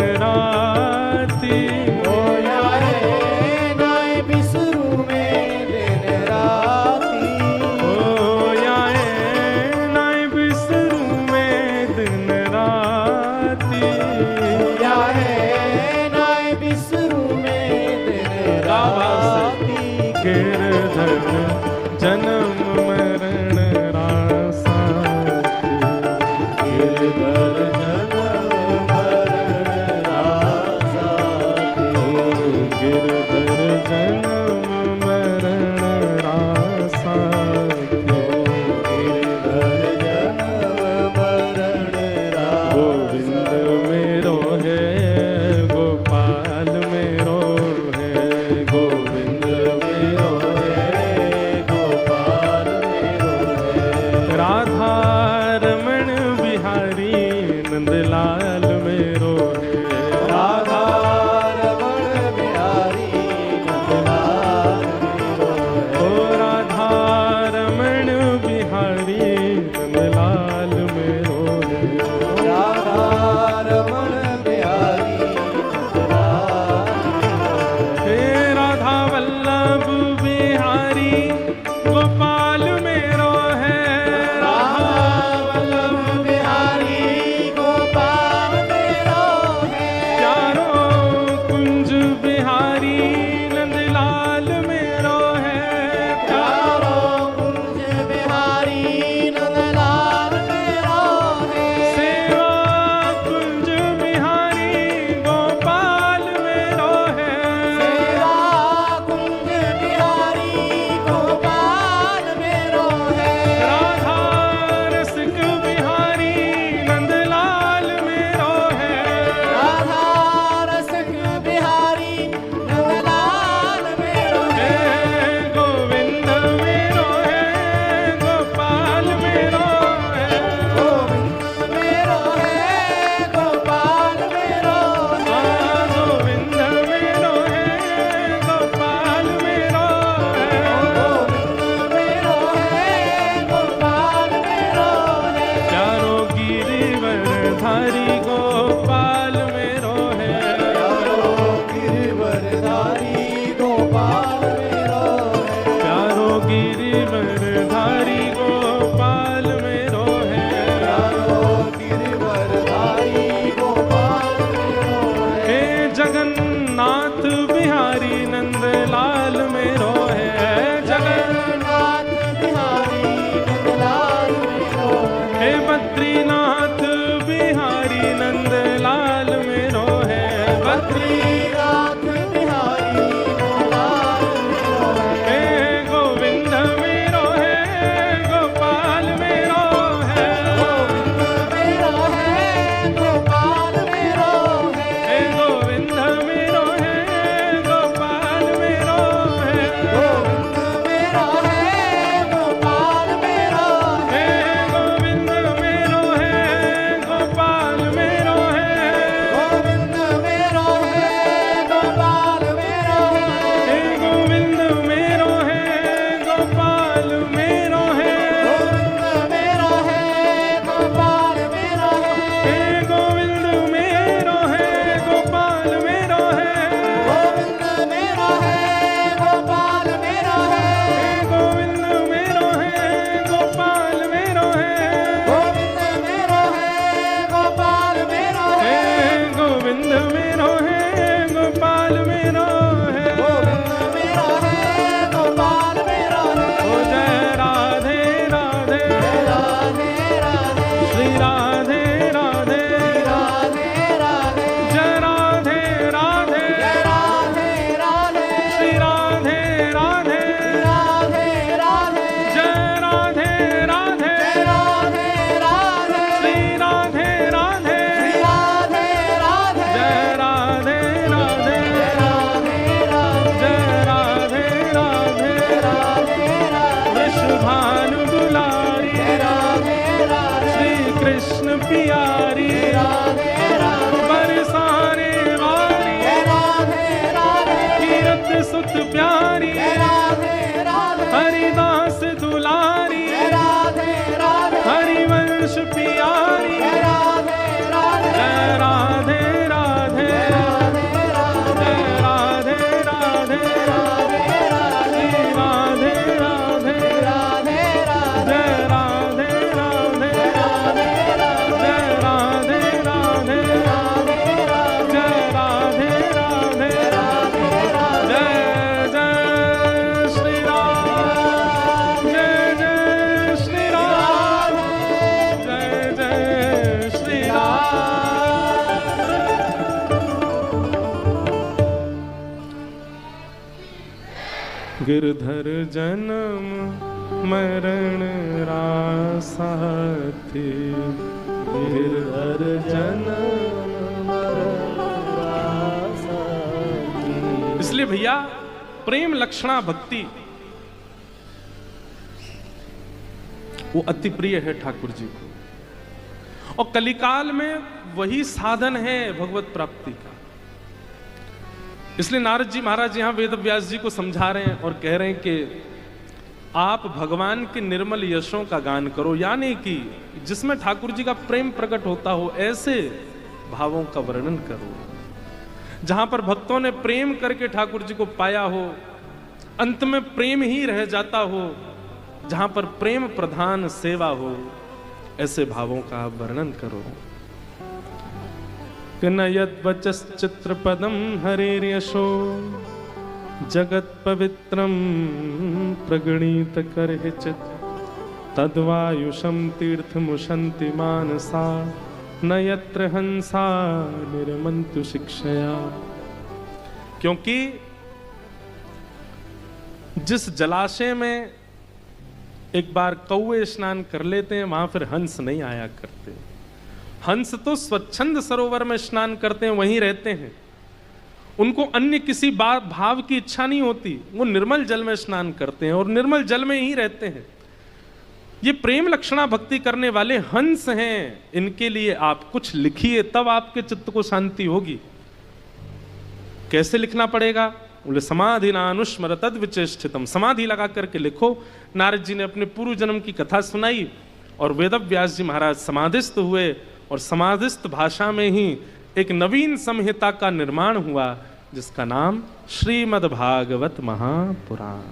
श्री राख बिहारी गोपाल मेरो है। हे गोविंद मेरो है गोपाल मेरो है। गोविंद मेरो है गोपाल मेरो है। हे गोविंद मेरो है गोपाल मेरो है। गोविंद मेरो है गोपाल मेरो है। हे गोविंद मेरो है गोपाल मेरो है। गोविंद मेरो है गोपाल मेरो है। हे गोविंद मेरो है गोपाल मेरो है। गोविंद मेरो है गोपाल मेरो है। हे गोविंद मेरो है गोपाल मेरो है। गोविंद मेरो है गोपाल मेरो है। हे गोविंद मेरो है गोपाल मेरो है। गोविंद मेरो है गोपाल मेरो है। हे गोविंद मेरो है गोपाल मेरो है। गोविंद मेरो है गोपाल मेरो है। ओ जय राधे राधे राधे राधे श्री राधे राधे राधे राधे जय राधे राधे राधे राधे श्री राधे राधे राधे राधे जय राधे राधे राधे राधे श्री राधे राधे राधे राधे जय राधे राधे राधे राधे जय राधे राधे वृषभानु दुलारी श्री कृष्ण पियारी बरसाने वाली कीरत सुत प्यारी हरिदास दुलारी हरिवंश पियारी जय राधे राधे जय राधे राधे श्री राधे राधे जय राधे राधे जय राधे राधे जय राधे राधे जय जय श्री राम जय जय श्री राम जय जय श्री राम। गिरधर जन्म मरण रासा थी। गिरधर जन्म मरण रासा की। इसलिए भैया प्रेम लक्षणा भक्ति वो अति प्रिय है ठाकुर जी को, और कलिकाल में वही साधन है भगवत प्राप्ति का। इसलिए नारद जी महाराज यहां वेद व्यास जी को समझा रहे हैं और कह रहे हैं कि आप भगवान के निर्मल यशों का गान करो, यानी कि जिसमें ठाकुर जी का प्रेम प्रकट होता हो ऐसे भावों का वर्णन करो, जहां पर भक्तों ने प्रेम करके ठाकुर जी को पाया हो, अंत में प्रेम ही रह जाता हो, जहां पर प्रेम प्रधान सेवा हो, ऐसे भावों का आप वर्णन करो। नयद्वचश्चित्रपदं हरेर्यशो जगत पवित्रं प्रगणित करहिचित् तद्वायुषं तीर्थमुशन्ति मानसा न यत्र हंसा निर्मन्तु शिक्षया। क्योंकि जिस जलाशय में एक बार कौवे स्नान कर लेते हैं वहां फिर हंस नहीं आया करते। हंस तो स्वच्छंद सरोवर में स्नान करते हैं, वहीं रहते हैं, उनको अन्य किसी भाव की इच्छा नहीं होती, वो निर्मल जल में स्नान करते हैं और निर्मल जल में ही रहते हैं। ये प्रेम लक्षणा भक्ति करने वाले हंस हैं, इनके लिए आप कुछ लिखिए, तब आपके चित्त को शांति होगी। कैसे लिखना पड़ेगा? बोले समाधि नानुस्मर तद विचेष्टितम, समाधि लगा करके लिखो। नारद जी ने अपने पूर्व जन्म की कथा सुनाई और वेद व्यास जी महाराज समाधिस्थ हुए और समाधिस्थ भाषा में ही एक नवीन संहिता का निर्माण हुआ जिसका नाम श्रीमद् भागवत महापुराण।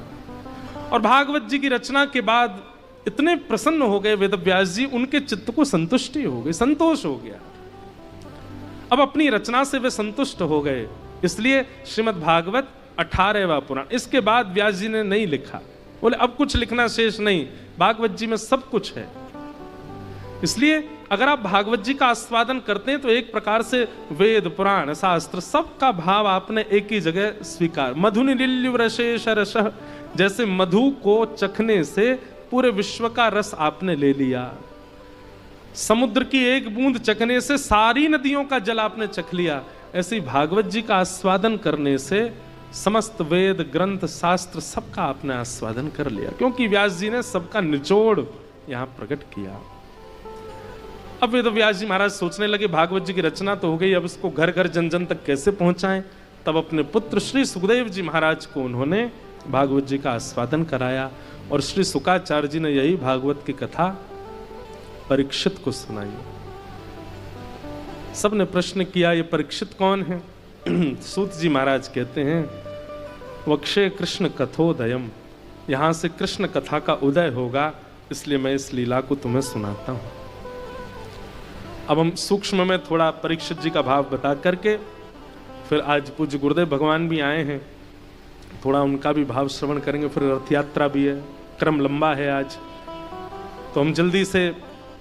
और भागवत जी की रचना के बाद इतने प्रसन्न हो गए वेद व्यास जी, उनके चित्त को संतुष्टि हो गई, संतोष हो गया। अब अपनी रचना से वे संतुष्ट हो गए, इसलिए श्रीमद् भागवत 18वां पुराण। इसके बाद व्यास जी ने नहीं लिखा, बोले अब कुछ लिखना शेष नहीं, भागवत जी में सब कुछ है। इसलिए अगर आप भागवत जी का आस्वादन करते हैं तो एक प्रकार से वेद पुराण शास्त्र सबका भाव आपने एक ही जगह स्वीकार। मधुनिलिल्यु रसेश रसः, जैसे मधु को चखने से पूरे विश्व का रस आपने ले लिया, समुद्र की एक बूंद चखने से सारी नदियों का जल आपने चख लिया, ऐसे भागवत जी का आस्वादन करने से समस्त वेद ग्रंथ शास्त्र सबका आपने आस्वादन कर लिया, क्योंकि व्यास जी ने सबका निचोड़ यहां प्रकट किया। अब वेद व्यास जी महाराज सोचने लगे भागवत जी की रचना तो हो गई, अब इसको घर घर जन जन तक कैसे पहुंचाएं। तब अपने पुत्र श्री सुखदेव जी महाराज को उन्होंने भागवत जी का आस्वादन कराया और श्री शुकाचार्य जी ने यही भागवत की कथा परीक्षित को सुनाई। सबने प्रश्न किया ये परीक्षित कौन है? सूत जी महाराज कहते हैं वक्षे कृष्ण कथोदयम, यहां से कृष्ण कथा का उदय होगा, इसलिए मैं इस लीला को तुम्हें सुनाता हूं। अब हम सूक्ष्म में थोड़ा परीक्षित जी का भाव बता करके फिर आज पूज्य गुरुदेव भगवान भी आए हैं, थोड़ा उनका भी भाव श्रवण करेंगे। फिर रथ यात्रा भी है, क्रम लंबा है आज, तो हम जल्दी से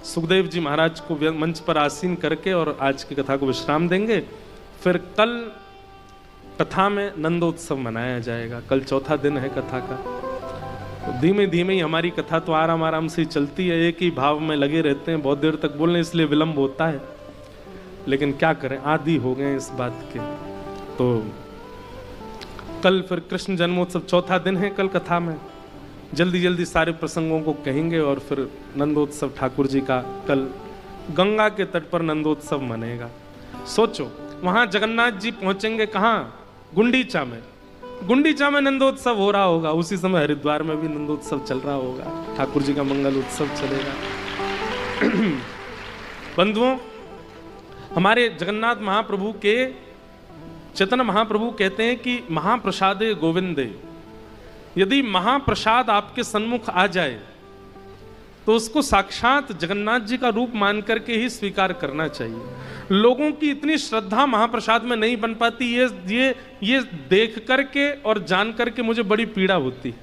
सुखदेव जी महाराज को मंच पर आसीन करके और आज की कथा को विश्राम देंगे। फिर कल कथा में नंदोत्सव मनाया जाएगा, कल चौथा दिन है कथा का। तो धीमे धीमे ही हमारी कथा तो आराम आराम से ही चलती है, एक ही भाव में लगे रहते हैं, बहुत देर तक बोलने इसलिए विलंब होता है, लेकिन क्या करें आदी हो गए इस बात के। तो कल फिर कृष्ण जन्मोत्सव चौथा दिन है कल कथा में, जल्दी जल्दी सारे प्रसंगों को कहेंगे और फिर नंदोत्सव ठाकुर जी का कल गंगा के तट पर नंदोत्सव मनेगा। सोचो वहां जगन्नाथ जी पहुंचेंगे कहाँ? गुंडीचा में, गुंडीचा में नंदोत्सव हो रहा होगा, उसी समय हरिद्वार में भी नंदोत्सव चल रहा होगा, ठाकुर जी का मंगल उत्सव चलेगा। बंधुओं, हमारे जगन्नाथ महाप्रभु के चैतन्य महाप्रभु कहते हैं कि महाप्रसादे गोविंदे, यदि महाप्रसाद आपके सन्मुख आ जाए तो उसको साक्षात जगन्नाथ जी का रूप मान करके ही स्वीकार करना चाहिए। लोगों की इतनी श्रद्धा महाप्रसाद में नहीं बन पाती, ये देख करके और जान करके मुझे बड़ी पीड़ा होती।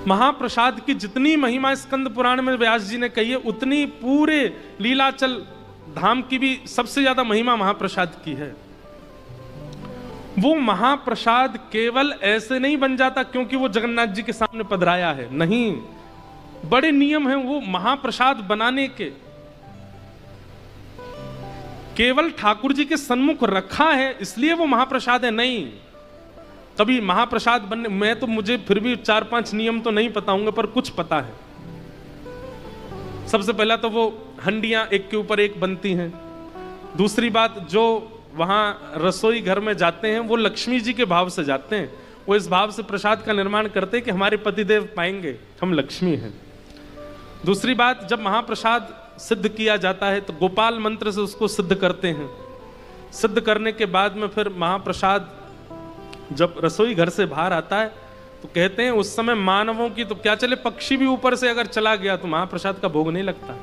महाप्रसाद की जितनी महिमा स्कंद पुराण में व्यास जी ने कही है, उतनी पूरे लीलाचल धाम की भी सबसे ज्यादा महिमा महाप्रसाद की है। वो महाप्रसाद केवल ऐसे नहीं बन जाता क्योंकि वो जगन्नाथ जी के सामने पधराया है, नहीं, बड़े नियम हैं वो महाप्रसाद बनाने के। केवल ठाकुर जी के सन्मुख रखा है इसलिए वो महाप्रसाद है, नहीं। कभी महाप्रसाद बनने, मैं तो मुझे फिर भी 4-5 नियम तो नहीं पता होंगे पर कुछ पता है। सबसे पहला तो वो हंडियां एक के ऊपर एक बनती हैं। दूसरी बात, जो वहां रसोई घर में जाते हैं वो लक्ष्मी जी के भाव से जाते हैं, वो इस भाव से प्रसाद का निर्माण करते हैं कि हमारे पतिदेव पाएंगे, हम लक्ष्मी हैं। दूसरी बात, जब महाप्रसाद सिद्ध किया जाता है तो गोपाल मंत्र से उसको सिद्ध करते हैं। सिद्ध करने के बाद में फिर महाप्रसाद जब रसोई घर से बाहर आता है तो कहते हैं उस समय मानवों की तो क्या चले, पक्षी भी ऊपर से अगर चला गया तो महाप्रसाद का भोग नहीं लगता,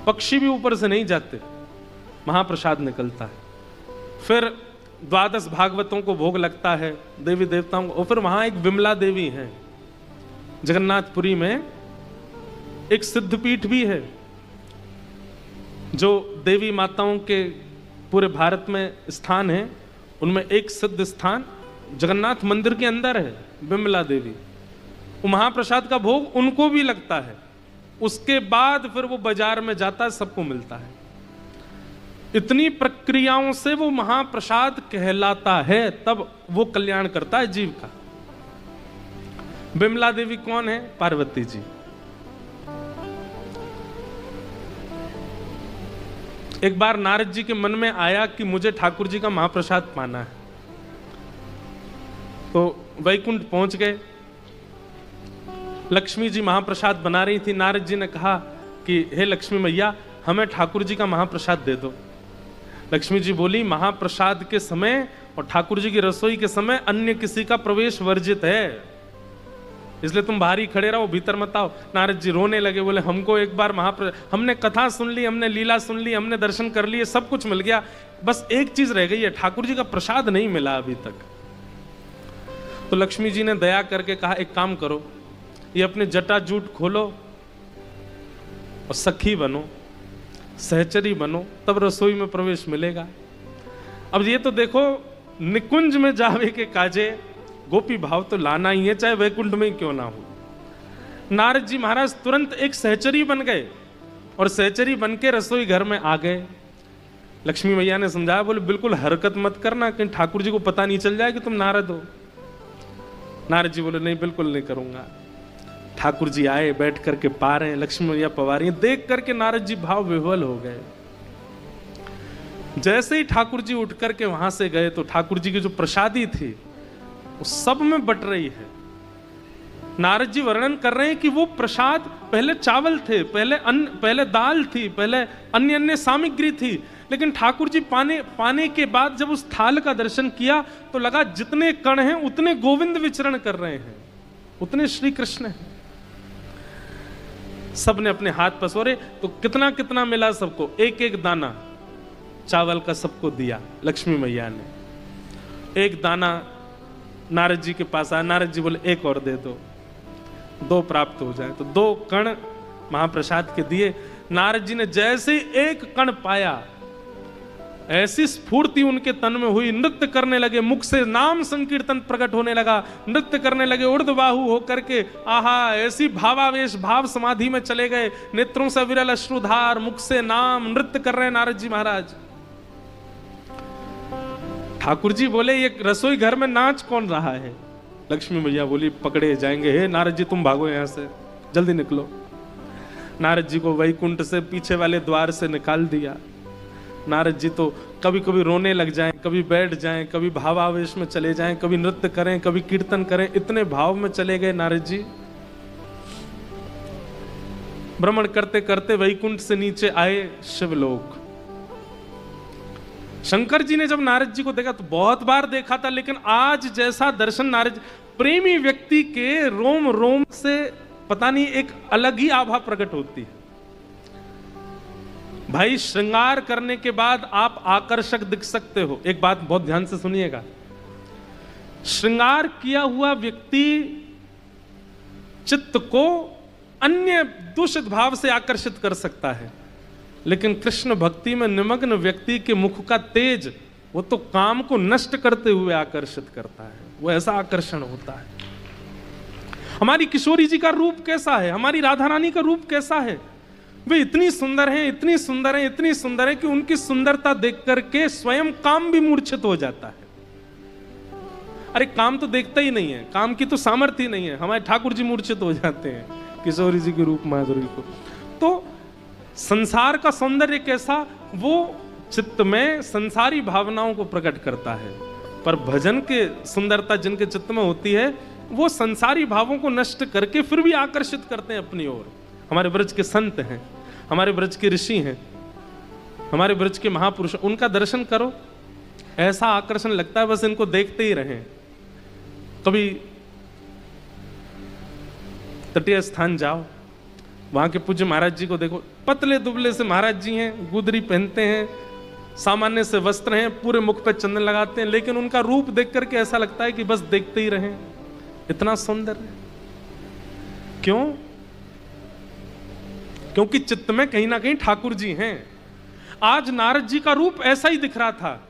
पक्षी भी ऊपर से नहीं जाते, महाप्रसाद निकलता है। फिर 12 भागवतों को भोग लगता है, देवी देवताओं को। और फिर वहां एक विमला देवी है, जगन्नाथपुरी में एक सिद्धपीठ भी है, जो देवी माताओं के पूरे भारत में स्थान है, उनमें एक सिद्ध स्थान जगन्नाथ मंदिर के अंदर है, विमला देवी। वो महाप्रसाद का भोग उनको भी लगता है, उसके बाद फिर वो बाजार में जाता है, सबको मिलता है। इतनी प्रक्रियाओं से वो महाप्रसाद कहलाता है, तब वो कल्याण करता है जीव का। विमला देवी कौन है? पार्वती जी। एक बार नारद जी के मन में आया कि मुझे ठाकुर जी का महाप्रसाद पाना है, तो वैकुंठ पहुंच गए। लक्ष्मी जी महाप्रसाद बना रही थी, नारद जी ने कहा कि हे लक्ष्मी मैया, हमें ठाकुर जी का महाप्रसाद दे दो। लक्ष्मी जी बोली, महाप्रसाद के समय और ठाकुर जी की रसोई के समय अन्य किसी का प्रवेश वर्जित है, इसलिए तुम बाहर ही खड़े रहो, भीतर मत आओ। नारद जी रोने लगे, बोले हमको एक बार हमने कथा सुन ली, हमने लीला सुन ली, हमने दर्शन कर लिए, सब कुछ मिल गया, बस एक चीज रह गई है, ठाकुर जी का प्रसाद नहीं मिला अभी तक। तो लक्ष्मी जी ने दया करके कहा, एक काम करो, ये अपने जटा जूट खोलो और सखी बनो, सहचरी बनो, तब रसोई में प्रवेश मिलेगा। अब ये तो देखो, निकुंज में जावे के काजे गोपी भाव तो लाना ही है, चाहे वैकुंठ में ही क्यों ना हो। नारद जी महाराज तुरंत एक सहचरी बन गए और सहचरी बन के रसोई घर में आ गए। लक्ष्मी मैया ने समझाया, बोले बिल्कुल हरकत मत करना, कहीं ठाकुर जी को पता नहीं चल जाए कि तुम नारद हो। नारद जी बोले नहीं, बिल्कुल नहीं करूंगा। ठाकुर जी आए, बैठ करके पा रहे हैं, लक्ष्मी मैया पवा रही हैं, देख करके नारद जी भाव विह्वल हो गए। जैसे ही ठाकुर जी उठ करके वहां से गए तो ठाकुर जी की जो प्रसादी थी वो सब में बट रही है। नारद जी वर्णन कर रहे हैं कि वो प्रसाद पहले चावल थे, पहले अन्न, पहले दाल थी, पहले अन्य अन्य सामग्री थी, लेकिन ठाकुर जी पाने के बाद जब उस थाल का दर्शन किया तो लगा जितने कण हैं उतने गोविंद विचरण कर रहे हैं, उतने श्री कृष्ण हैं। सबने अपने हाथ पसोरे तो कितना कितना मिला सबको, एक एक दाना चावल का सबको दिया। लक्ष्मी मैया ने एक दाना नारद जी के पास आया, नारद जी बोले एक और दे दो, 2 प्राप्त हो जाए, तो 2 कण महाप्रसाद के दिए। नारद जी ने जैसे ही एक कण पाया, ऐसी स्फूर्ति उनके तन में हुई, नृत्य करने लगे, मुख से नाम संकीर्तन प्रकट होने लगा, नृत्य करने लगे ऊर्ध्वबाहु होकर के। आहा, ऐसी भावावेश, भाव समाधि में चले गए, नेत्रों से विरल अश्रुधार, मुख से नाम, नृत्य कर रहे हैं नारद जी महाराज। ठाकुर जी बोले ये रसोई घर में नाच कौन रहा है? लक्ष्मी मैया बोली पकड़े जाएंगे, हे नारद जी तुम भागो यहां से, जल्दी निकलो। नारद जी को वैकुंठ से पीछे वाले द्वार से निकाल दिया। नारद जी तो कभी कभी रोने लग जाएं, कभी बैठ जाएं, कभी भावावेश में चले जाएं, कभी नृत्य करें, कभी कीर्तन करें, इतने भाव में चले गए नारद जी। भ्रमण करते करते वैकुंठ से नीचे आए शिवलोक। शंकर जी ने जब नारद जी को देखा तो बहुत बार देखा था, लेकिन आज जैसा दर्शन नारद, प्रेमी व्यक्ति के रोम रोम से पता नहीं एक अलग ही आभा प्रकट होती है। भाई श्रृंगार करने के बाद आप आकर्षक दिख सकते हो। एक बात बहुत ध्यान से सुनिएगा, श्रृंगार किया हुआ व्यक्ति चित्त को अन्य दूषित भाव से आकर्षित कर सकता है, लेकिन कृष्ण भक्ति में निमग्न व्यक्ति के मुख का तेज वो तो काम को नष्ट करते हुए आकर्षित करता है। वो ऐसा आकर्षण होता है। हमारी किशोरी जी का रूप कैसा है, हमारी राधा रानी का रूप कैसा है? वे इतनी सुंदर हैं, इतनी सुंदर हैं, इतनी सुंदर हैं कि उनकी सुंदरता देख करके स्वयं काम भी मूर्छित हो जाता है। अरे काम तो देखता ही नहीं है, काम की तो सामर्थ्य ही नहीं है। हमारे ठाकुर जी मूर्छित हो जाते हैं किशोरी जी के रूप माधुरी को। तो संसार का सौंदर्य कैसा, वो चित्त में संसारी भावनाओं को प्रकट करता है, पर भजन के सुंदरता जिनके चित्त में होती है वो संसारी भावों को नष्ट करके फिर भी आकर्षित करते हैं अपनी ओर। हमारे ब्रज के संत हैं, हमारे ब्रज के ऋषि हैं, हमारे ब्रज के महापुरुष, उनका दर्शन करो, ऐसा आकर्षण लगता है बस इनको देखते ही रहें। कभी तटीय स्थान जाओ, वहां के पूज्य महाराज जी को देखो, पतले दुबले से महाराज जी हैं, गुदरी पहनते हैं, सामान्य से वस्त्र हैं, पूरे मुख पे चंदन लगाते हैं, लेकिन उनका रूप देख करके ऐसा लगता है कि बस देखते ही रहें, इतना सुंदर है। क्यों? क्योंकि चित्त में कहीं ना कहीं ठाकुर जी हैं। आज नारद जी का रूप ऐसा ही दिख रहा था।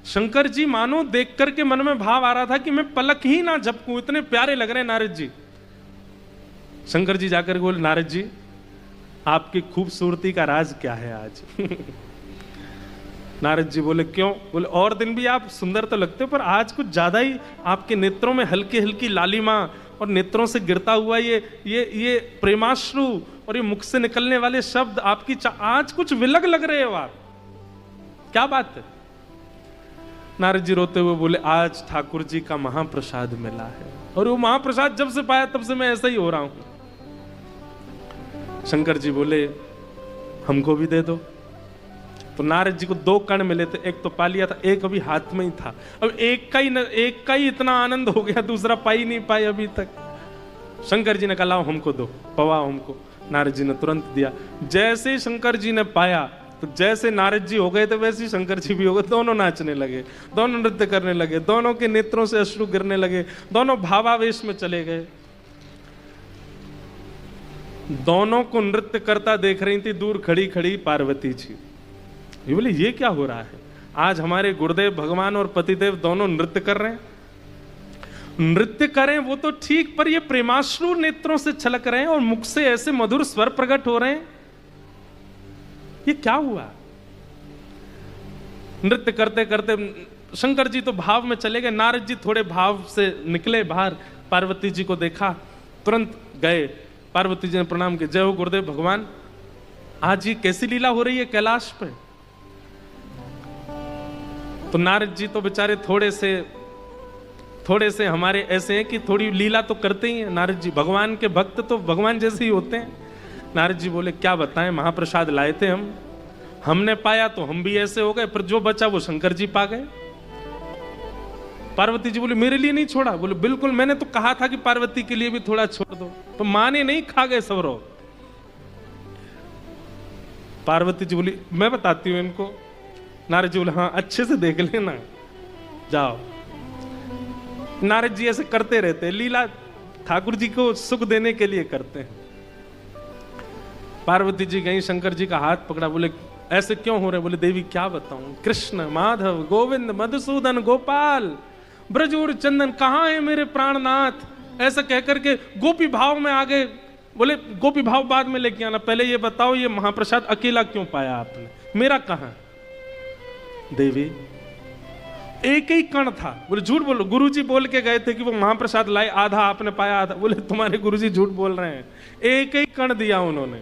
शंकर जी मानो देख करके मन में भाव आ रहा था कि मैं पलक ही ना झपकूं, इतने प्यारे लग रहे हैं नारद जी। शंकर जी जाकर बोले, नारद जी आपकी खूबसूरती का राज क्या है आज? नारद जी बोले, क्यों? बोले और दिन भी आप सुंदर तो लगते हो, पर आज कुछ ज्यादा ही आपके नेत्रों में हल्की हल्की लालिमा और नेत्रों से गिरता हुआ ये प्रेमाश्रु और ये मुख से निकलने वाले शब्द आपकी आज कुछ विलग लग रहे हो आप, क्या बात है? नारद जी रोते हुए बोले, आज ठाकुर जी का महाप्रसाद मिला है, और वो महाप्रसाद जब से पाया तब से मैं ऐसा ही हो रहा हूं। शंकर जी बोले, हमको भी दे दो। तो नारद जी को 2 कण मिले थे, एक तो पा लिया था, एक अभी हाथ में ही था। अब एक का ही इतना आनंद हो गया, दूसरा पा ही नहीं पाए अभी तक। शंकर जी ने कहा, लाओ हमको दो, पवाओ हमको। नारद जी ने तुरंत दिया। जैसे शंकर जी ने पाया तो जैसे नारद जी हो गए थे वैसे शंकर जी भी हो गए। दोनों नाचने लगे, दोनों नृत्य करने लगे, दोनों के नेत्रों से अश्रु गिरने लगे, दोनों भावावेश में चले गए। दोनों को नृत्य करता देख रही थी दूर खड़ी खड़ी पार्वती जी। ये बोले ये क्या हो रहा है, आज हमारे गुरुदेव भगवान और पतिदेव दोनों नृत्य कर रहे हैं। नृत्य करें वो तो ठीक, पर ये प्रेमाश्रु नेत्रों से छलक रहे हैं और मुख से ऐसे मधुर स्वर प्रकट हो रहे हैं, ये क्या हुआ। नृत्य करते करते शंकर जी तो भाव में चले गए, नारद जी थोड़े भाव से निकले बाहर, पार्वती जी को देखा, तुरंत गए। पार्वती जी ने प्रणाम किया, जय हो गुरुदेव भगवान, आज ये कैसी लीला हो रही है कैलाश पे। तो नारद जी तो बेचारे थोड़े से हमारे ऐसे हैं कि थोड़ी लीला तो करते ही हैं। नारद जी भगवान के भक्त तो भगवान जैसे ही होते हैं। नारद जी बोले क्या बताएं, महाप्रसाद लाए थे हमने पाया तो हम भी ऐसे हो गए, पर जो बचा वो शंकर जी पा गए। पार्वती जी बोले मेरे लिए नहीं छोड़ा। बोले बिल्कुल, मैंने तो कहा था कि पार्वती के लिए भी थोड़ा छोड़ दो, तो मां ने नहीं, खा गए सब रो। पार्वती जी बोली मैं बताती हूं इनको। नारद जी बोले हाँ अच्छे से देख लेना, जाओ। नारद जी ऐसे करते रहते, लीला ठाकुर जी को सुख देने के लिए करते हैं। पार्वती जी गई, शंकर जी का हाथ पकड़ा, बोले ऐसे क्यों हो रहे। बोले देवी क्या बताऊं, कृष्ण माधव गोविंद मधुसूदन गोपाल ब्रजूर चंदन कहाँ है मेरे प्राणनाथ। ऐसा कहकर के गोपी भाव में आ गए। बोले गोपी भाव बाद में लेके आना, पहले ये बताओ ये महाप्रसाद अकेला क्यों पाया आपने, मेरा कहां। देवी एक ही कण था। बोले झूठ बोलो, गुरुजी बोल के गए थे कि वो महाप्रसाद लाए, आधा आपने पाया आधा। बोले तुम्हारे गुरुजी झूठ बोल रहे हैं, एक ही कण दिया उन्होंने।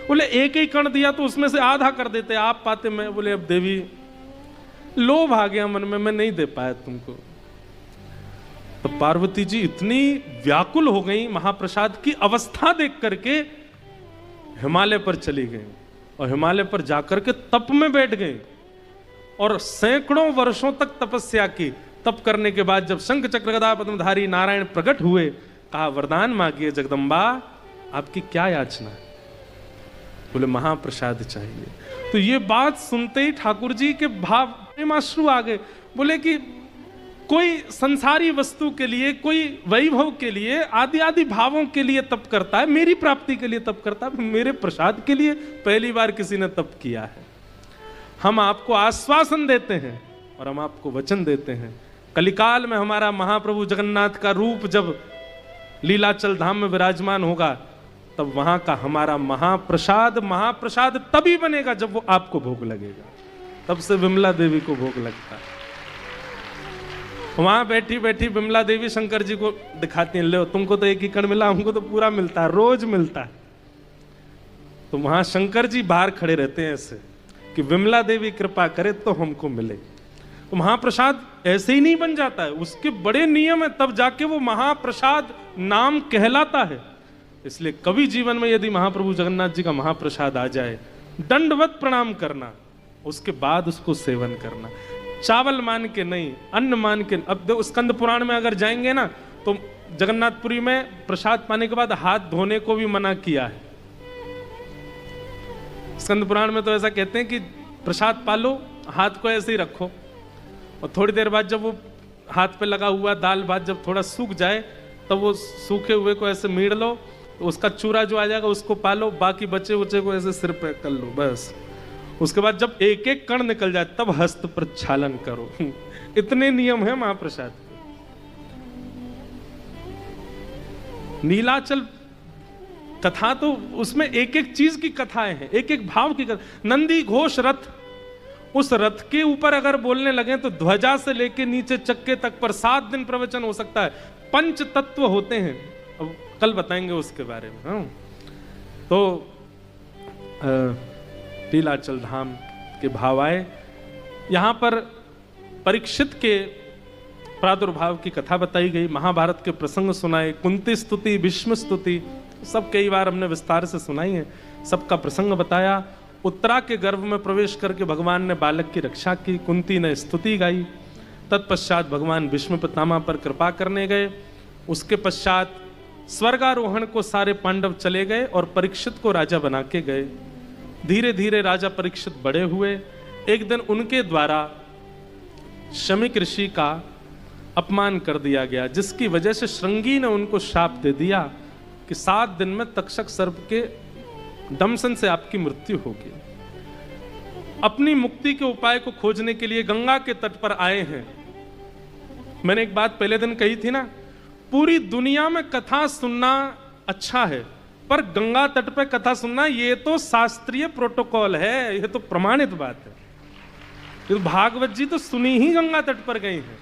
बोले एक ही कण दिया तो उसमें से आधा कर देते, आप पाते मैं। बोले अब देवी लोभ आ गया मन में, मैं नहीं दे पाया तुमको। तो पार्वती जी इतनी व्याकुल हो गई महाप्रसाद की अवस्था देख करके, हिमालय पर चली गई और हिमालय पर जाकर के तप में बैठ गई और सैकड़ों वर्षों तक तपस्या की। तप करने के बाद जब शंख चक्र गदा पद्मधारी नारायण प्रकट हुए, कहा वरदान मांगिए जगदम्बा, आपकी क्या याचना है। बोले महाप्रसाद चाहिए। तो ये बात सुनते ही ठाकुर जी के भाव प्रेमाश्रु आ गए। बोले कि कोई संसारी वस्तु के लिए, कोई वैभव के लिए, आदि आदि भावों के लिए तप करता है, मेरी प्राप्ति के लिए तप करता है, मेरे प्रसाद के लिए पहली बार किसी ने तप किया है। हम आपको आश्वासन देते हैं और हम आपको वचन देते हैं, कलिकाल में हमारा महाप्रभु जगन्नाथ का रूप जब लीलाचल धाम में विराजमान होगा, तब वहां का हमारा महाप्रसाद तभी बनेगा जब वो आपको भोग लगेगा। तब से विमला देवी को भोग लगता है। वहां बैठी बैठी विमला देवी शंकर जी को दिखाती हैं, लो तुमको तो एक ही कण मिला, हमको तो पूरा मिलता है, रोज मिलता है। तो वहां शंकर जी बाहर खड़े रहते हैं ऐसे कि विमला देवी कृपा करे तो हमको मिले। तो महाप्रसाद ऐसे ही नहीं बन जाता है, उसके बड़े नियम है, तब जाके वो महाप्रसाद नाम कहलाता है। इसलिए कभी जीवन में यदि महाप्रभु जगन्नाथ जी का महाप्रसाद आ जाए, दंडवत प्रणाम करना, उसके बाद उसको सेवन करना, चावल मान के नहीं, अन्न मान के। अब स्कंद पुराण में अगर जाएंगे ना, तो जगन्नाथपुरी में प्रसाद पाने के बाद हाथ धोने को भी मना किया है। स्कंद पुराण में तो ऐसा कहते हैं कि प्रसाद पालो, हाथ को ऐसे ही रखो, और थोड़ी देर बाद जब वो हाथ पे लगा हुआ दाल भात जब थोड़ा सूख जाए, तब वो सूखे हुए को ऐसे मीड़ लो, तो उसका चूरा जो आ जाएगा उसको पालो, बाकी बचे उचे को ऐसे सिर पे कर लो बस। उसके बाद जब एक एक कण निकल जाए तब हस्त प्रक्षालन करो। इतने नियम है महाप्रसाद। नीलाचल कथा तो उसमें एक एक चीज की कथाएं हैं, एक एक भाव की कथा। नंदी घोष रथ, उस रथ के ऊपर अगर बोलने लगे तो ध्वजा से लेके नीचे चक्के तक पर 7 दिन प्रवचन हो सकता है। 5 तत्व होते हैं, अब कल बताएंगे उसके बारे में। हाँ, तो नीलाचल धाम के भाव आए। यहां पर परीक्षित के प्रादुर्भाव की कथा बताई गई, महाभारत के प्रसंग सुनाए, कुंती स्तुति, भीष्म स्तुति, सब कई बार हमने विस्तार से सुनाई है, सबका प्रसंग बताया। उत्तरा के गर्भ में प्रवेश करके भगवान ने बालक की रक्षा की, कुंती ने स्तुति गाई। तत्पश्चात भगवान भीष्म पितामह पर कृपा करने गए। उसके पश्चात स्वर्गारोहण को सारे पांडव चले गए और परीक्षित को राजा बना के गए। धीरे धीरे राजा परीक्षित बड़े हुए। एक दिन उनके द्वारा शमीक ऋषि का अपमान कर दिया गया, जिसकी वजह से श्रृंगी ने उनको शाप दे दिया कि 7 दिन में तक्षक सर्प के दंशन से आपकी मृत्यु होगी। अपनी मुक्ति के उपाय को खोजने के लिए गंगा के तट पर आए हैं। मैंने एक बात पहले दिन कही थी ना, पूरी दुनिया में कथा सुनना अच्छा है, पर गंगा तट पर कथा सुनना ये तो शास्त्रीय प्रोटोकॉल है, ये तो प्रमाणित बात है। ये तो भागवत जी तो सुनी ही गंगा तट पर गए हैं।